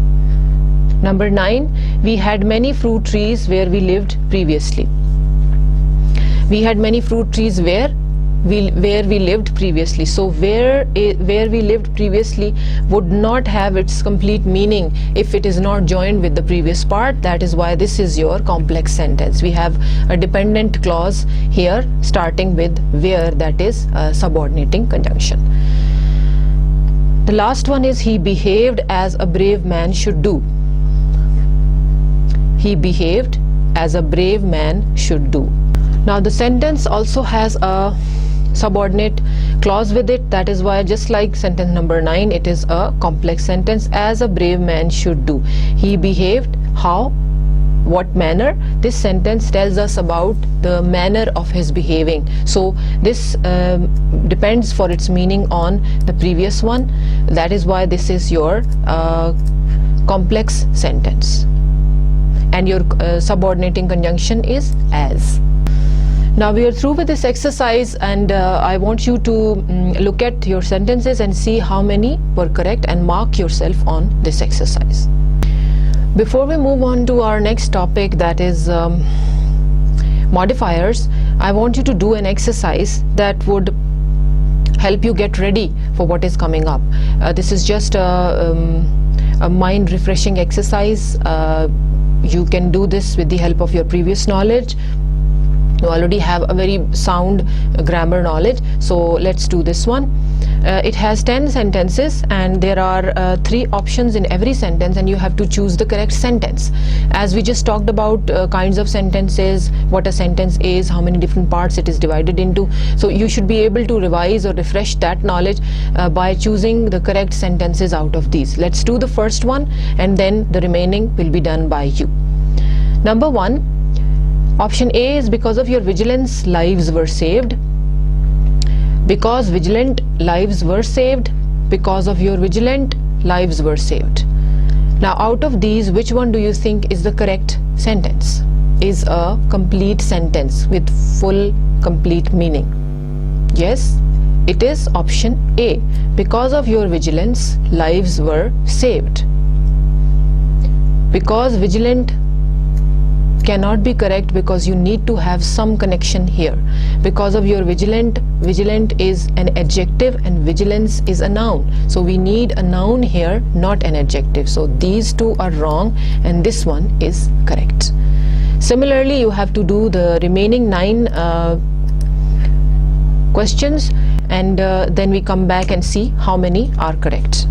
Number 9, we had many fruit trees where we lived previously. We had many fruit trees where we lived previously. So where we lived previously would not have its complete meaning if it is not joined with the previous part. That is why this is your complex sentence. We have a dependent clause here starting with where, that is a subordinating conjunction. The last one is he behaved as a brave man should do. He behaved as a brave man should do. Now the sentence also has a subordinate clause with it. That is why, just like sentence number 9, it is a complex sentence. As a brave man should do. He behaved how? What manner? This sentence tells us about the manner of his behaving. So this depends for its meaning on the previous one. That is why this is your complex sentence. And your subordinating conjunction is as. Now we are through with this exercise, and I want you to look at your sentences and see how many were correct and mark yourself on this exercise. Before we move on to our next topic, that is modifiers, I want you to do an exercise that would help you get ready for what is coming up. This is just a mind refreshing exercise. You can do this with the help of your previous knowledge. You already have a very sound grammar knowledge, so let's do this one. It has 10 sentences, and there are 3 options in every sentence, and you have to choose the correct sentence. As we just talked about kinds of sentences, what a sentence is, how many different parts it is divided into, so you should be able to revise or refresh that knowledge by choosing the correct sentences out of these. Let's do the first one, and then the remaining will be done by you. Number 1, option A is because of your vigilance, lives were saved. Because vigilant, lives were saved. Because of your vigilant, lives were saved. Now out of these, which one do you think is the correct sentence? Is a complete sentence with full complete meaning? Yes, it is option A. Because of your vigilance, lives were saved. Because vigilant cannot be correct because you need to have some connection here. Because of your vigilant, vigilant is an adjective and vigilance is a noun. So we need a noun here, not an adjective. So these two are wrong and this one is correct. Similarly, you have to do the remaining 9 questions, and then we come back and see how many are correct.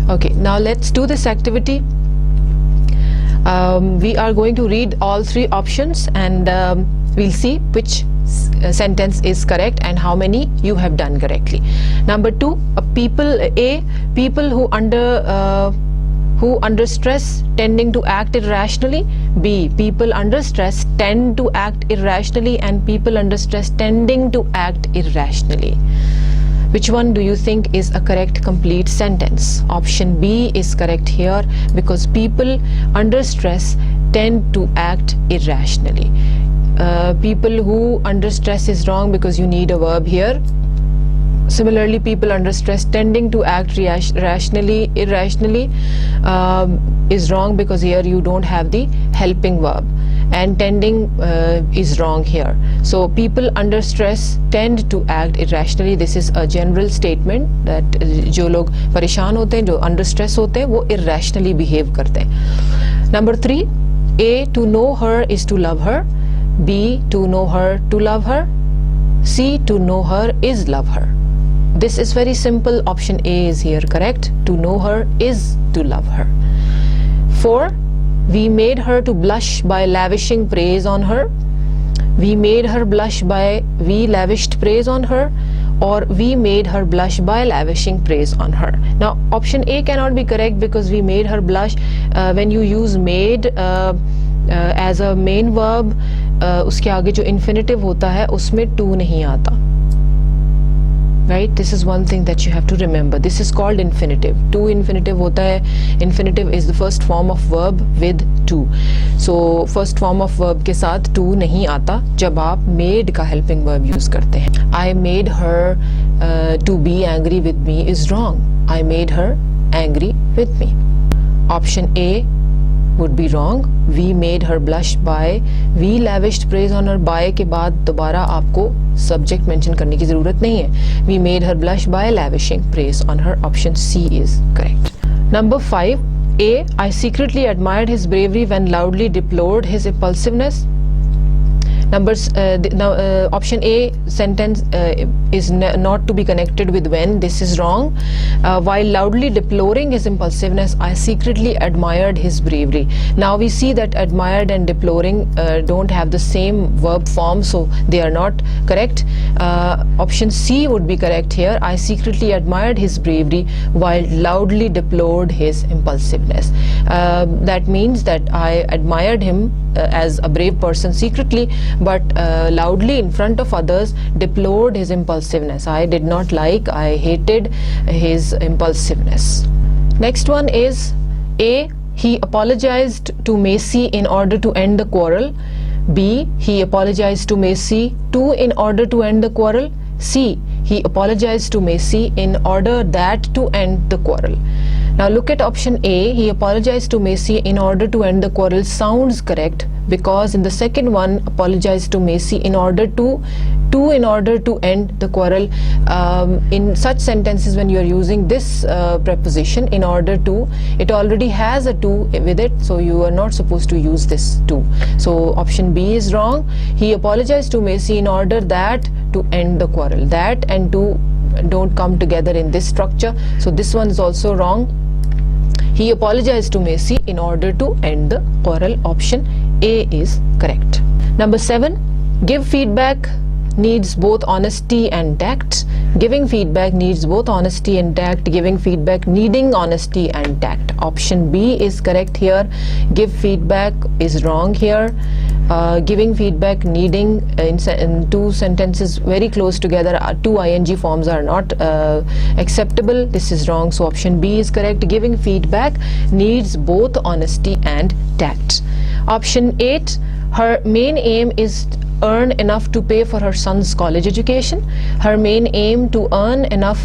Okay, now let's do this activity. We are going to read all 3 options, and we'll see which sentence is correct and how many you have done correctly. Number 2, people who under stress tending to act irrationally. B, people under stress tend to act irrationally, and people under stress tending to act irrationally. Which one do you think is a correct complete sentence? Option B is correct here, because people under stress tend to act irrationally. People who under stress is wrong because you need a verb here. Similarly, people under stress tending to act irrationally is wrong because here you don't have the helping verb, and tending is wrong here. So people under stress tend to act irrationally. This is a general statement that जो लोग परेशान होते हैं, जो under stress होते हैं, वो irrationally behave करते हैं. Number 3, A, to know her is to love her. B, to know her to love her. C, to know her is love her. This is very simple. Option A is here correct. To know her is to love her. 4, we made her to blush by lavishing praise on her. We made her blush by we lavished praise on her, or we made her blush by lavishing praise on her. Now option A cannot be correct because we made her blush. When you use made, as a main verb उसके आगे जो infinitive होता है उसमें to नहीं आता. Right, this is one thing that you have to remember. This is called infinitive. To infinitive होता है. Infinitive is the first form of verb with to. So first form of verb के साथ to नहीं आता जब आप made का helping verb use करते हैं. I made her to be angry with me is wrong. I made her angry with me. Option A would be wrong. We made her blush by. We lavished praise on her by के बाद दोबारा आपको subject mention करने की ज़रूरत नहीं है. We made her blush by lavishing praise on her. Option C is correct. Number 5. A. I secretly admired his bravery when loudly deplored his impulsiveness. Option A sentence is not to be connected with when. This is wrong. While loudly deploring his impulsiveness, I secretly admired his bravery. Now we see that admired and deploring don't have the same verb form, so they are not correct. Option C would be correct here. I secretly admired his bravery while loudly deplored his impulsiveness. That means that I admired him as a brave person secretly, but loudly in front of others deplored his impulsiveness. I did not like, I hated his impulsiveness. Next one is A. He apologized to Macy in order to end the quarrel. B. He apologized to Macy too in order to end the quarrel. C. He apologized to Macy in order that to end the quarrel. Now look at option A. He apologized to Macy in order to end the quarrel sounds correct, because in the second one, apologized to Macy in order to in order to end the quarrel. In such sentences, when you are using this preposition in order to, it already has a to with it, so you are not supposed to use this to. So option B is wrong. He apologized to Macy in order that to end the quarrel. That and to don't come together in this structure, so this one is also wrong. He apologized to Macy in order to end the quarrel. Option A is correct. Number 7. Give feedback needs both honesty and tact. Giving feedback needs both honesty and tact. Giving feedback needing honesty and tact. Option B is correct here. Give feedback is wrong here. Giving feedback needing in two sentences very close together, two ing forms are not acceptable. This is wrong, so option B is correct. Giving feedback needs both honesty and tact. Option 8. Her main aim is earn enough to pay for her son's college education. Her main aim to earn enough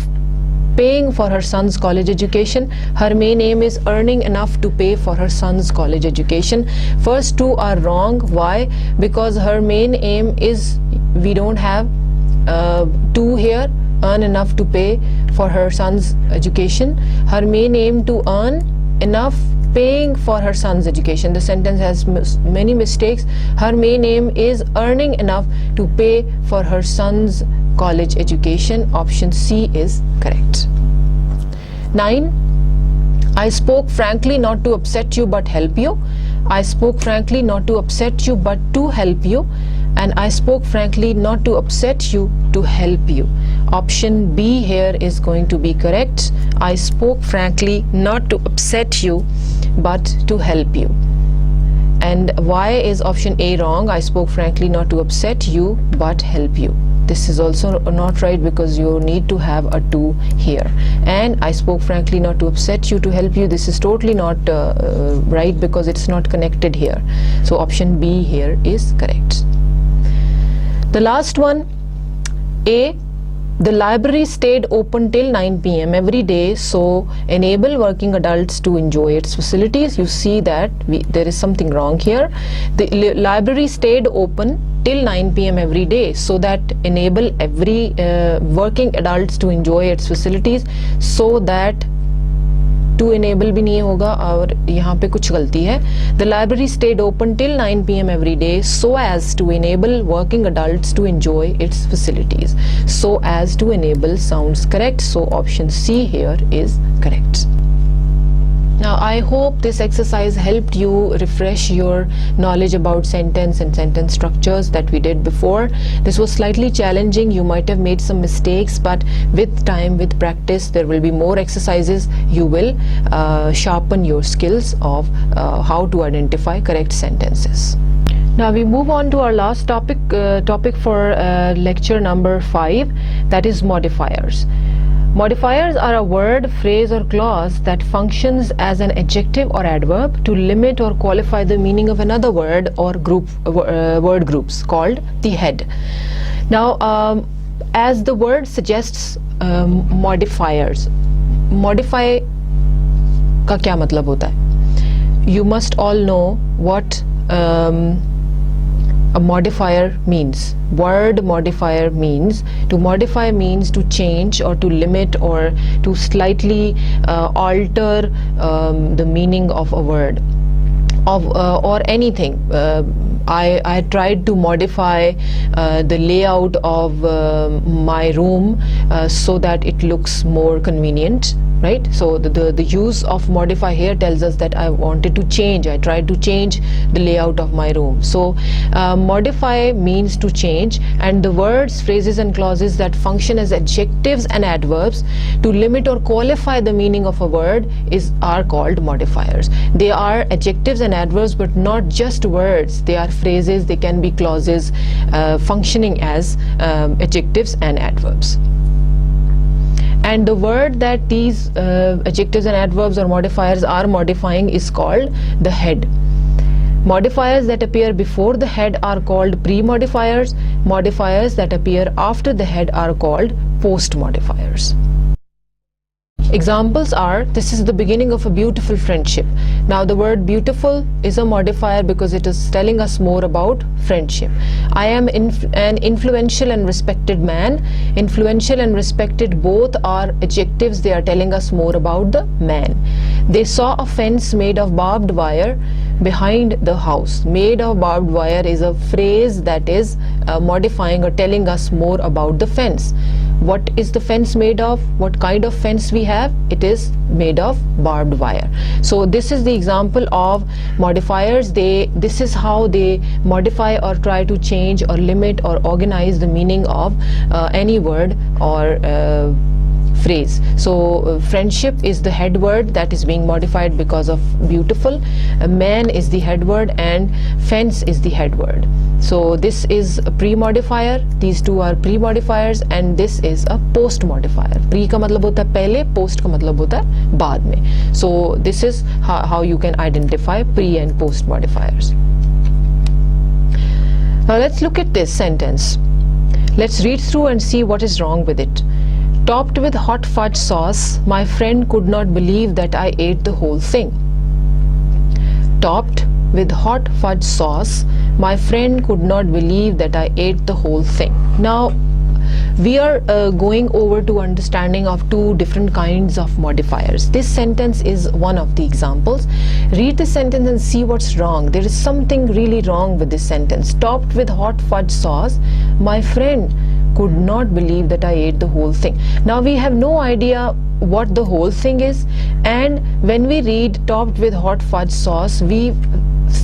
paying for her son's college education. Her main aim is earning enough to pay for her son's college education. First two are wrong. Why? Because her main aim is, we don't have to here, earn enough to pay for her son's education. Her main aim to earn enough paying for her son's education. The sentence has many mistakes. Her main aim is earning enough to pay for her son's college education. Option C is correct. 9. I spoke frankly not to upset you but help you. I spoke frankly not to upset you but to help you. And I spoke frankly not to upset you to help you. Option B here is going to be correct. I spoke frankly not to upset you but to help you. And why is option A wrong? I spoke frankly not to upset you but help you. This is also not right, because you need to have a to here. And I spoke frankly not to upset you to help you. This is totally not right, because it's not connected here. So option B here is correct. The last one, A. The library stayed open till 9 p.m. every day, so enable working adults to enjoy its facilities. You see that there is something wrong here. The library stayed open till 9 p.m. every day, so that enable every working adults to enjoy its facilities. So that to enable भी नहीं होगा, और यहाँ पे कुछ गलती है. The library stayed open till 9 p.m. every day so as to enable working adults to enjoy its facilities. So as to enable sounds correct, so option C here is correct. Now, I hope this exercise helped you refresh your knowledge about sentence and sentence structures that we did before. This was slightly challenging. You might have made some mistakes, but with time, with practice, there will be more exercises. You will sharpen your skills of how to identify correct sentences. Now we move on to our last topic for lecture number 5, that is modifiers. Modifiers are a word, phrase or clause that functions as an adjective or adverb to limit or qualify the meaning of another word or group word groups called the head. Now as the word suggests, modifiers, modify का क्या मतलब होता है? You must all know what a modifier means. Word modifier means to modify, means to change or to limit or to slightly alter the meaning of a word or anything. I tried to modify the layout of my room so that it looks more convenient, right? So the use of modify here tells us that I wanted to change, I tried to change the layout of my room. So modify means to change, and the words, phrases and clauses that function as adjectives and adverbs to limit or qualify the meaning of a word are called modifiers. They are adjectives and adverbs, but not just words. They are phrases, they can be clauses functioning as adjectives and adverbs. And the word that these adjectives and adverbs or modifiers are modifying is called the head. Modifiers that appear before the head are called pre-modifiers. Modifiers that appear after the head are called post-modifiers. Examples are, this is the beginning of a beautiful friendship. Now the word beautiful is a modifier because it is telling us more about friendship. I am an influential and respected man. Influential and respected both are adjectives. They are telling us more about the man. They saw a fence made of barbed wire behind the house. Made of barbed wire is a phrase that is modifying or telling us more about the fence. What is the fence made of? What kind of fence we have? It is made of barbed wire. So this is the example of modifiers. This is how they modify or try to change or limit or organize the meaning of any word or phrase. So friendship is the head word that is being modified because of beautiful. Man is the head word and fence is the head word. So this is a pre-modifier, these two are pre-modifiers, and this is a post-modifier. Pre का मतलब होता है पहले, post का मतलब होता है बाद में. So this is how you can identify pre and post modifiers. Now let's look at this sentence. Let's read through and see what is wrong with it. Topped with hot fudge sauce, my friend could not believe that I ate the whole thing. Topped with hot fudge sauce, my friend could not believe that I ate the whole thing. Now, we are going over to understanding of two different kinds of modifiers. This sentence is one of the examples. Read the sentence and see what's wrong. There is something really wrong with this sentence. Topped with hot fudge sauce, my friend could not believe that I ate the whole thing. Now we have no idea what the whole thing is, and when we read topped with hot fudge sauce, we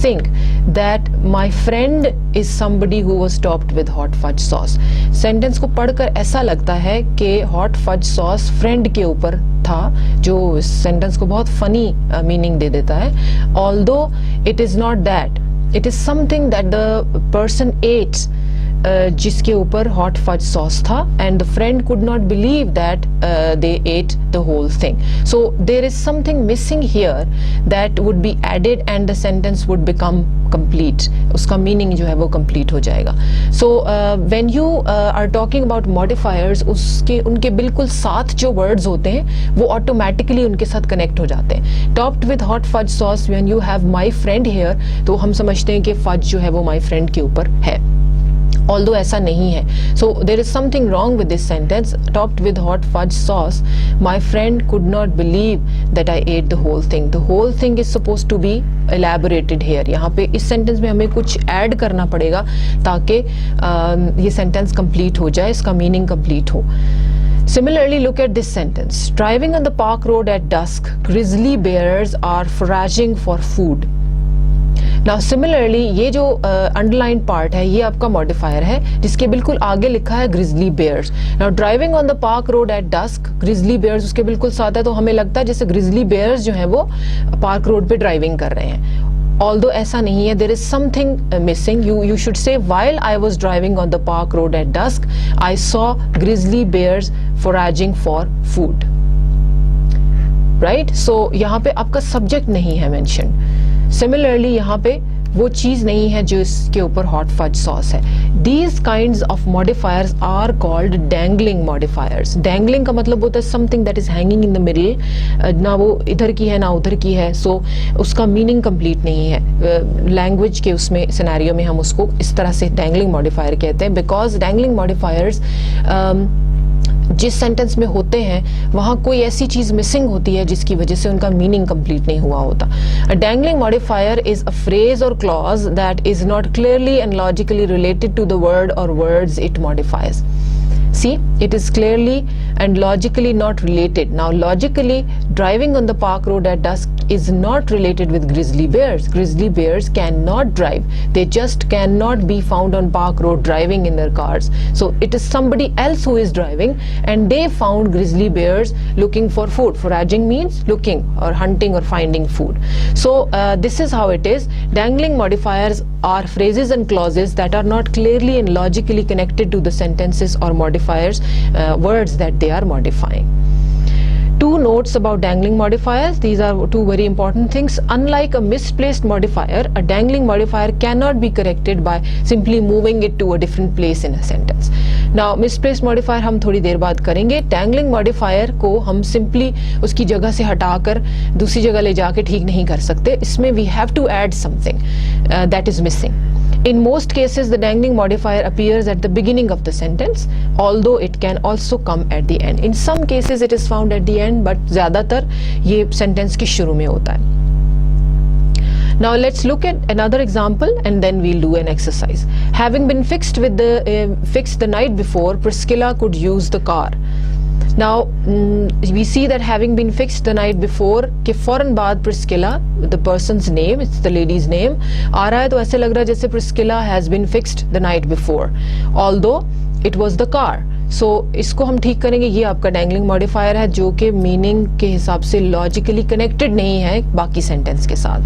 think that my friend is somebody who was topped with hot fudge sauce. Sentence को पढ़कर ऐसा लगता है कि hot fudge sauce friend के ऊपर था, जो sentence को बहुत funny meaning दे देता है. Although it is not that, it is something that the person ate जिसके ऊपर hot fudge sauce था, and the friend could not believe that they ate the whole thing. So there is something missing here that would be added and the sentence would become complete. उसका meaning जो है वो complete हो जाएगा. So when you are talking about modifiers, उनके बिल्कुल साथ जो words होते हैं वो automatically उनके साथ connect हो जाते हैं. Topped with hot fudge sauce, when you have my friend here, तो हम समझते हैं कि fudge जो है वो my friend के ऊपर है. Although ऐसा नहीं है. So there is something wrong with this sentence. Topped with hot fudge sauce, my friend could not believe that I ate the whole thing. The whole thing is supposed to be elaborated here. यहाँ पे इस sentence में हमें कुछ add करना पड़ेगा ताकि ये sentence complete हो जाए, इसका meaning complete हो. Similarly, look at this sentence. Driving on the park road at dusk, grizzly bears are foraging for food. Now similarly, ये जो underlined part है ये आपका modifier है जिसके बिल्कुल आगे लिखा है grizzly bears. Now driving on the park road at dusk, grizzly bears उसके बिल्कुल साथ है, तो हमें लगता है जैसे grizzly bears जो हैं वो park road पे driving कर रहे हैं. Although ऐसा नहीं है, there is something missing. You should say, while I was driving on the park road at dusk, I saw grizzly bears foraging for food. Right? So यहाँ पे आपका subject नहीं है mentioned. Similarly, यहाँ पे वो चीज़ नहीं है जो इसके ऊपर hot fudge sauce है. These kinds of modifiers are called dangling modifiers. Dangling का मतलब होता है something that is hanging in the middle. ना वो इधर की है ना उधर की है, so उसका meaning complete नहीं है. Language के उसमें scenario में हम उसको इस तरह से dangling modifier कहते हैं, because dangling modifiers जिस सेंटेंस में होते हैं वहाँ कोई ऐसी चीज़ मिसिंग होती है जिसकी वजह से उनका मीनिंग कंप्लीट नहीं हुआ होता. A dangling modifier is a phrase or clause that is not clearly and logically related to the word or words it modifies. See, it is clearly and logically not related. Now logically, driving on the park road at dusk is not related with grizzly bears. Grizzly bears cannot drive. They just cannot be found on park road driving in their cars. So it is somebody else who is driving and they found grizzly bears looking for food. Foraging means looking or hunting or finding food. So this is how it is. Dangling modifiers are phrases and clauses that are not clearly and logically connected to the sentences or modifiers, words that they are modifying. Two notes about dangling modifiers. These are two very important things. Unlike a misplaced modifier, a dangling modifier cannot be corrected by simply moving it to a different place in a sentence. Now misplaced modifier हम थोड़ी देर बाद करेंगे. Dangling modifier को हम simply उसकी जगह से हटाकर दूसरी जगह ले जाके ठीक नहीं कर सकते. इसमें we have to add something that is missing. In most cases, the dangling modifier appears at the beginning of the sentence, although it can also come at the end. In some cases, it is found at the end, but ज़्यादातर ये sentence के शुरू में होता है. Now let's look at another example and then we'll do an exercise. Having been fixed the night before, Priscilla could use the car. Now we see that having been fixed the night before के फौरन बाद Priscilla, the person's name, it's the lady's name, आ रहा है, तो ऐसे लग रहा है जैसे Priscilla has been fixed the night before, although it was the car. So इसको हम ठीक करेंगे. ये आपका dangling modifier है जो कि मीनिंग के हिसाब से logically connected नहीं है बाकी सेंटेंस के साथ.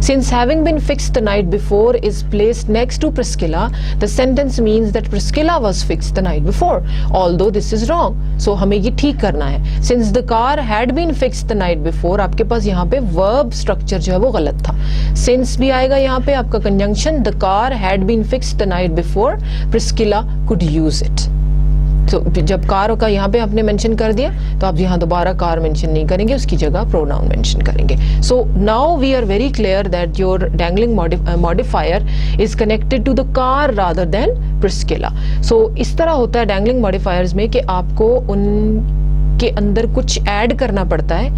Since having been fixed the night before is placed next to Priscilla, the sentence means that Priscilla was fixed the night before, although this is wrong. So हमें ये ठीक करना है. Since the car had been fixed the night before, आपके पास यहाँ पे verb structure जो है वो गलत था. Since भी आएगा यहाँ पे आपका conjunction, the car had been fixed the night before, Priscilla could use it. तो जब कार का यहाँ पे आपने मेंशन कर दिया तो आप यहाँ दोबारा कार मेंशन नहीं करेंगे, उसकी जगह प्रोनाउन मेंशन करेंगे. So now we are very clear that your dangling modifier is connected to the car rather than Priscilla. So इस तरह होता है डैंगलिंग मॉडिफायर्स में कि आपको उनके अंदर कुछ ऐड करना पड़ता है,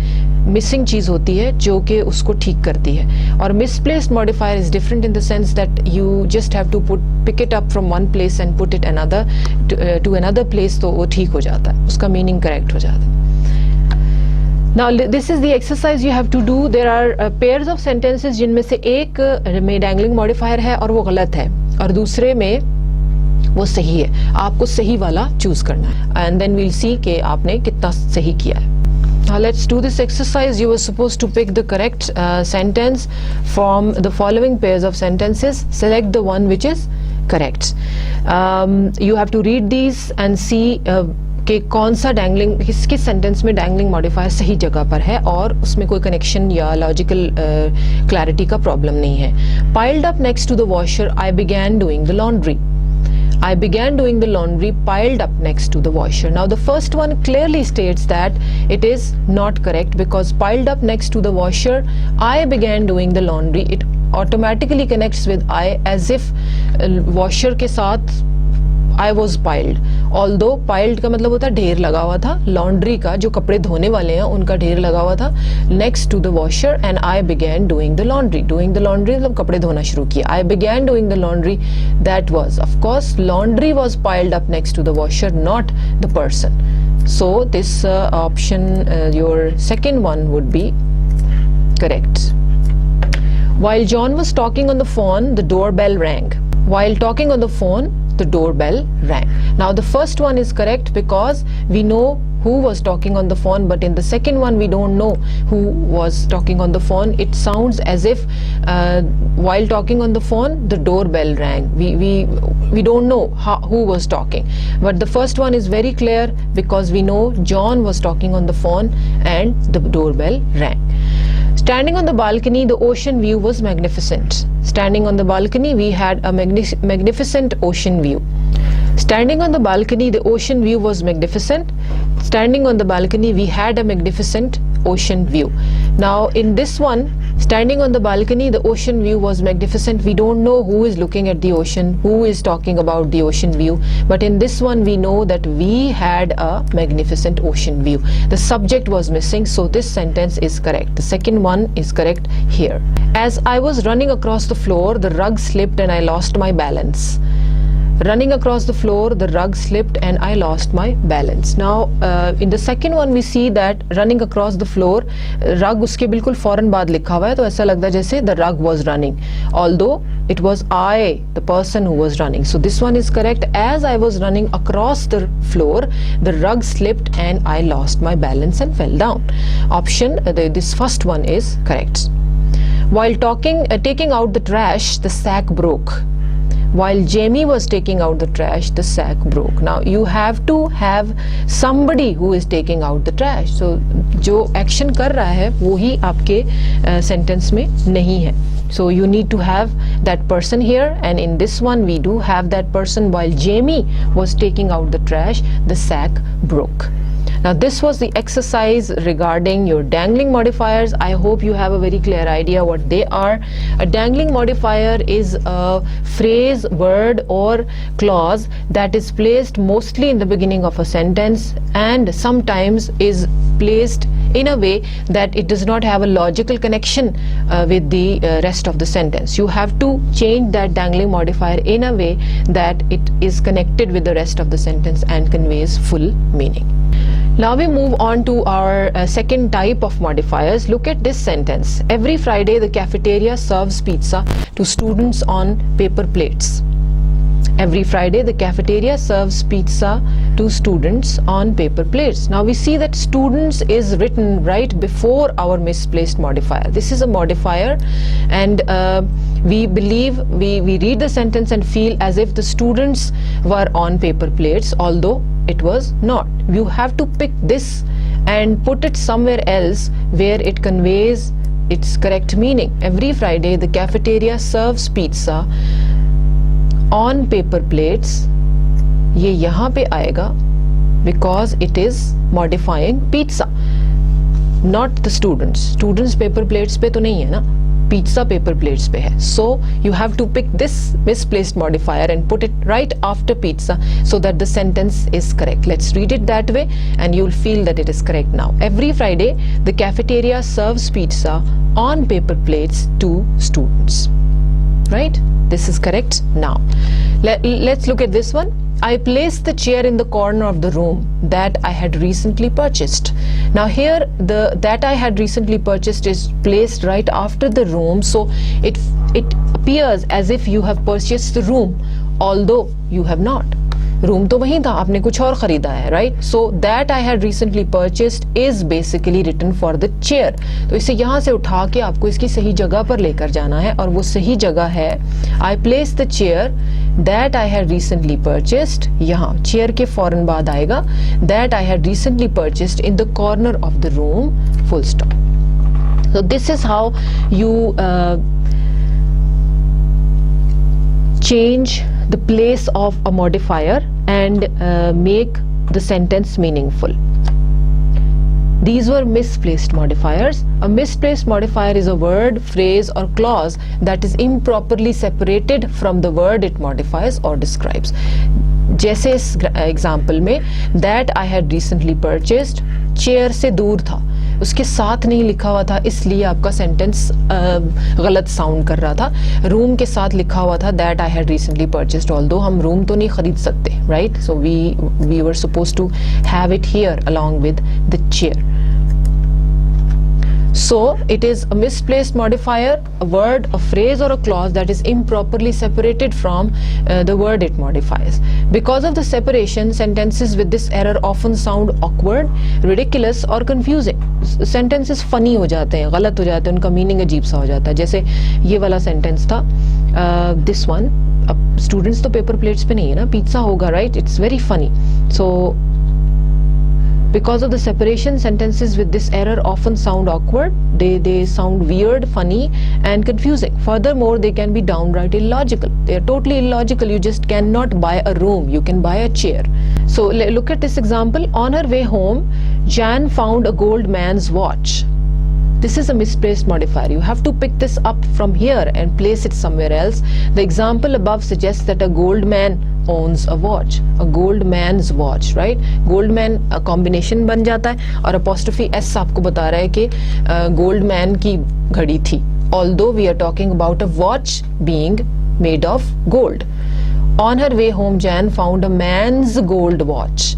मिसिंग चीज होती है जो कि उसको ठीक करती है. और misplaced modifier is different in the sense that you just have to pick it up from one place and put it another to another place, तो वो ठीक हो जाता है, उसका मीनिंग करेक्ट हो जाता है. Now this is the exercise you have to do. There are pairs of sentences जिनमें से एक में dangling modifier है और वो गलत है और दूसरे में वो सही है. आपको सही वाला चूज करना है and then we'll see कि आपने कितना सही किया है. Now let's do this exercise. You were supposed to pick the correct sentence from the following pairs of sentences. Select the one which is correct. You have to read these and see कि कौन सा dangling किस sentence में dangling modifier सही जगह पर है और उसमें कोई कनेक्शन या लॉजिकल क्लैरिटी का प्रॉब्लम नहीं है. Piled up next to the washer, I began doing the laundry. I began doing the laundry piled up next to the washer. Now the first one clearly states that it is not correct because piled up next to the washer, I began doing the laundry. It automatically connects with I as if washer के साथ I was piled. Although piled का मतलब होता है ढेर लगा हुआ था, laundry का जो कपड़े धोने वाले हैं उनका ढेर लगा हुआ था next to the washer and I began doing the laundry. Doing the laundry मतलब कपड़े धोना शुरू किया. I began doing the laundry. That was, of course, laundry was piled up next to the washer, not the person. So this option, your second one would be correct. While John was talking on the phone, the doorbell rang. While talking on the phone, the doorbell rang. Now the first one is correct because we know who was talking on the phone, but in the second one we don't know who was talking on the phone. It sounds as if while talking on the phone, the doorbell rang. We don't know who was talking, but the first one is very clear because we know John was talking on the phone and the doorbell rang. Standing on the balcony, the ocean view was magnificent. Standing on the balcony, we had a magnificent ocean view. Standing on the balcony, the ocean view was magnificent. Standing on the balcony, we had a magnificent ocean view. Now in this one, standing on the balcony, the ocean view was magnificent. We don't know who is looking at the ocean, who is talking about the ocean view, but in this one we know that we had a magnificent ocean view. The subject was missing, so this sentence is correct. The second one is correct here. As I was running across the floor, the rug slipped and I lost my balance. Running across the floor, the rug slipped and I lost my balance. Now in the second one we see that running across the floor, rug उसके बिल्कुल फौरन बाद लिखा हुआ है, तो ऐसा लगता है जैसे the rug was running, although it was I, the person who was running. So this one is correct. As I was running across the floor, the rug slipped and I lost my balance and fell down. Option, this first one is correct. While taking out the trash, the sack broke. While Jamie was taking out the trash, the sack broke. Now you have to have somebody who is taking out the trash. So जो action कर रहा है वो ही आपके sentence में नहीं है. So you need to have that person here, and in this one we do have that person. While Jamie was taking out the trash, the sack broke. Now this was the exercise regarding your dangling modifiers. I hope you have a very clear idea what they are. A dangling modifier is a phrase, word or clause that is placed mostly in the beginning of a sentence and sometimes is placed in a way that it does not have a logical connection with the rest of the sentence. You have to change that dangling modifier in a way that it is connected with the rest of the sentence and conveys full meaning. Now we move on to our second type of modifiers. Look at this sentence. Every Friday the cafeteria serves pizza to students on paper plates. Every Friday the cafeteria serves pizza to students on paper plates. Now we see that students is written right before our misplaced modifier. This is a modifier, and we believe we read the sentence and feel as if the students were on paper plates, although it was not. You have to pick this and put it somewhere else where it conveys its correct meaning. Every Friday the cafeteria serves pizza on paper plates. ये यहाँ पे आएगा because it is modifying pizza, not the students. Students paper plates पे तो नहीं है ना, pizza paper plates पे है. So you have to pick this misplaced modifier and put it right after pizza so that the sentence is correct. Let's read it that way and you'll feel that it is correct now. Every Friday the cafeteria serves pizza on paper plates to students. Right? This is correct now. Let's look at this one. I placed the chair in the corner of the room that I had recently purchased. Now here the that I had recently purchased is placed right after the room, so it appears as if you have purchased the room, although you have not. Room तो वहीं था, आपने कुछ और खरीदा है, right? So that I had recently purchased is basically written for the chair. तो इसे यहाँ से उठा के आपको इसकी सही जगह पर लेकर जाना है, और वो सही जगह है I place the chair that I had recently purchased. यहाँ चेयर के फौरन बाद आएगा that I had recently purchased in the corner of the room, full stop. So this is how you change the place of a modifier and make the sentence meaningful. These were misplaced modifiers. A misplaced modifier is a word, phrase or clause that is improperly separated from the word it modifies or describes. जैसे इस example में that I had recently purchased, chair से दूर था. उसके साथ नहीं लिखा हुआ था, इसलिए आपका सेंटेंस गलत साउंड कर रहा था. रूम के साथ लिखा हुआ था that I had recently purchased, although हम रूम तो नहीं खरीद सकते, right. So we were suppose to have it here along with the chair. So it is a misplaced modifier, a word, a phrase or a clause that is improperly separated from the word it modifies. Because of the separation, sentences with this error often sound awkward, ridiculous or confusing. Sentences funny हो जाते हैं, गलत हो जाते हैं, उनका meaning अजीब सा हो जाता है. जैसे ये वाला सेंटेंस था, this one. अब स्टूडेंट्स तो पेपर प्लेट्स पे नहीं है ना, पिज्जा होगा, right. It's very funny. So because of the separation, sentences with this error often sound awkward, they sound weird, funny and confusing. Furthermore, they can be downright illogical. They are totally illogical. You just cannot buy a room, you can buy a chair. So look at this example. On her way home, Jan found a gold man's watch. This is a misplaced modifier. You have to pick this up from here and place it somewhere else. The example above suggests that a gold man owns a watch. A gold man's watch, right? Gold man combination बन जाता है और apostrophe s आपको बता रहा है कि gold man की घड़ी थी. Although we are talking about a watch being made of gold. On her way home, Jan found a man's gold watch.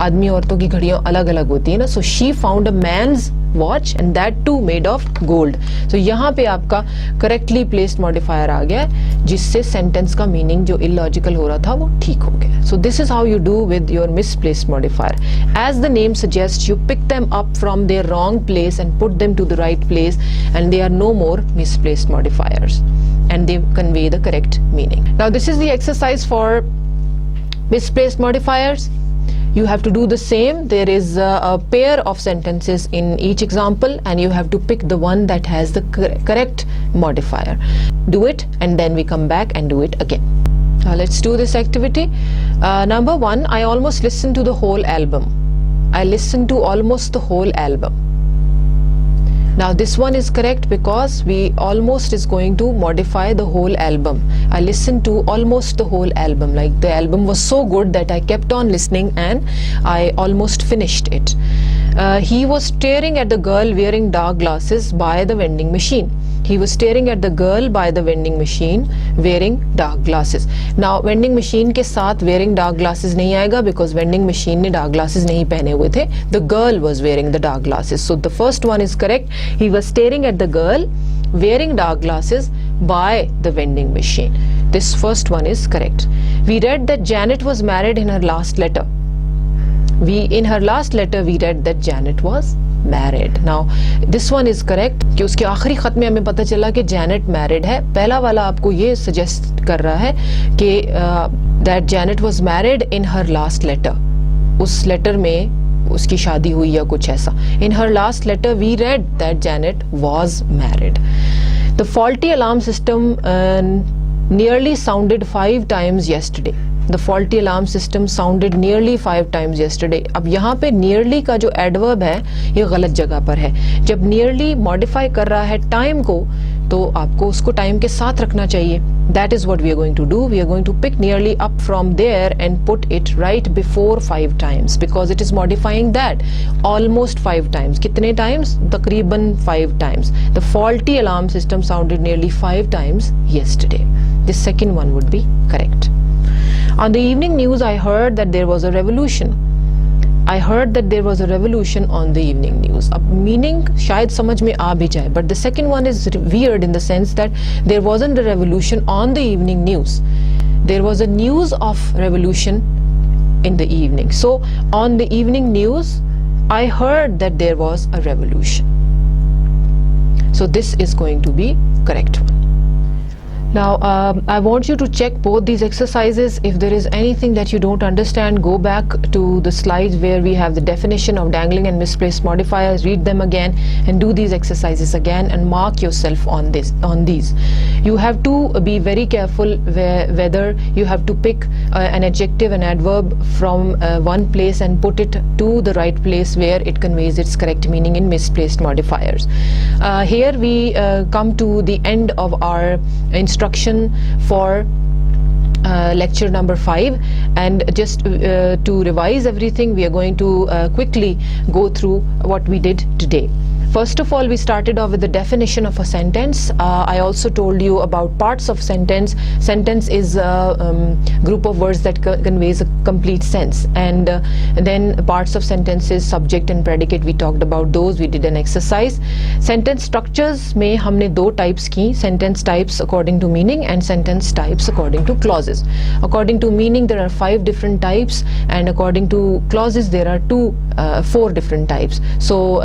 आदमी औरतों की घड़ियां अलग अलग होती है ना. So she found a man's watch and that too made of gold. So यहाँ पे आपका correctly placed modifier आ गया जिससे sentence का meaning जो illogical हो रहा था वो ठीक हो गया. So this is how you do with your misplaced modifier. As the name suggests, you pick them up from their wrong place and put them to the right place, and they are no more misplaced modifiers and they convey the correct meaning. Now this is the exercise for misplaced modifiers. You have to do the same. There is a pair of sentences in each example and you have to pick the one that has the correct modifier. Do it and then we come back and do it again. Now let's do this activity. Number 1, I almost listened to the whole album. I listened to almost the whole album. Now this one is correct because we almost is going to modify the whole album. I listened to almost the whole album. Like the album was so good that I kept on listening and I almost finished it. He was staring at the girl wearing dark glasses by the vending machine. He was staring at the girl by the vending machine wearing dark glasses. Now vending machine के साथ wearing dark glasses नहीं आएगा because vending machine ने dark glasses नहीं पहने हुए थे. The girl was wearing the dark glasses. So the first one is correct. He was staring at the girl wearing dark glasses by the vending machine. This first one is correct. We read that Janet was married in her last letter. In her last letter we read that Janet was married. Now this one is correct कि उसके आखिरी खत में हमें पता चला कि Janet married है. पहला वाला आपको ये suggest कर रहा है कि that Janet was married in her last letter. उस letter में उसकी शादी हुई या कुछ ऐसा. In her last letter we read that Janet was married. The faulty alarm system nearly sounded 5 times yesterday. The faulty alarm system sounded nearly 5 times yesterday. अब यहाँ पे nearly का जो adverb है ये गलत जगह पर है. जब nearly modify कर रहा है time को तो आपको उसको time के साथ रखना चाहिए. That is what we are going to do. We are going to pick nearly up from there and put it right before 5 times because it is modifying that. Almost 5 times. कितने times? तकरीबन 5 times. The faulty alarm system sounded nearly 5 times yesterday. The second one would be correct. On the evening news, I heard that there was a revolution. I heard that there was a revolution on the evening news. अब meaning शायद समझ में आ भी जाए, but the second one is weird in the sense that there wasn't a revolution on the evening news. There was a news of revolution in the evening. So on the evening news, I heard that there was a revolution. So this is going to be correct one. Now I want you to check both these exercises. If there is anything that you don't understand, go back to the slides where we have the definition of dangling and misplaced modifiers. Read them again and do these exercises again and mark yourself on these. You have to be very careful whether you have to pick an adjective, an adverb from one place and put it to the right place where it conveys its correct meaning in misplaced modifiers. Here we come to the end of our instruction for lecture number 5, and just to revise everything, we are going to quickly go through what we did today. First of all, we started off with the definition of a sentence. I also told you about parts of sentence. Sentence is a group of words that conveys a complete sense, and then parts of sentences, subject and predicate, we talked about those. We did an exercise. Sentence structures में हमने दो types की, sentence types according to meaning and sentence types according to clauses. According to meaning, there are 5 different types, and according to clauses, there are 4 different types. So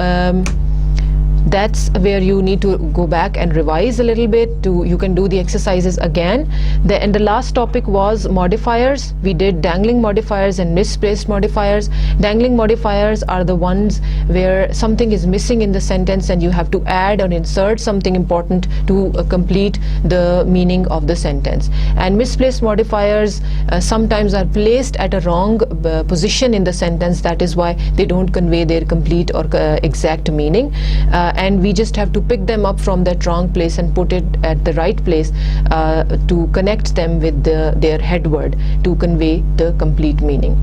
that's where you need to go back and revise a little bit. You can do the exercises again. And the last topic was modifiers. We did dangling modifiers and misplaced modifiers. Dangling modifiers are the ones where something is missing in the sentence and you have to add or insert something important to complete the meaning of the sentence. And misplaced modifiers sometimes are placed at a wrong position in the sentence. That is why they don't convey their complete or exact meaning. And we just have to pick them up from that wrong place and put it at the right place to connect them with their head word to convey the complete meaning.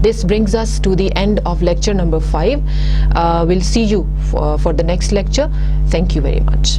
This brings us to the end of lecture number 5. We'll see you for the next lecture. Thank you very much.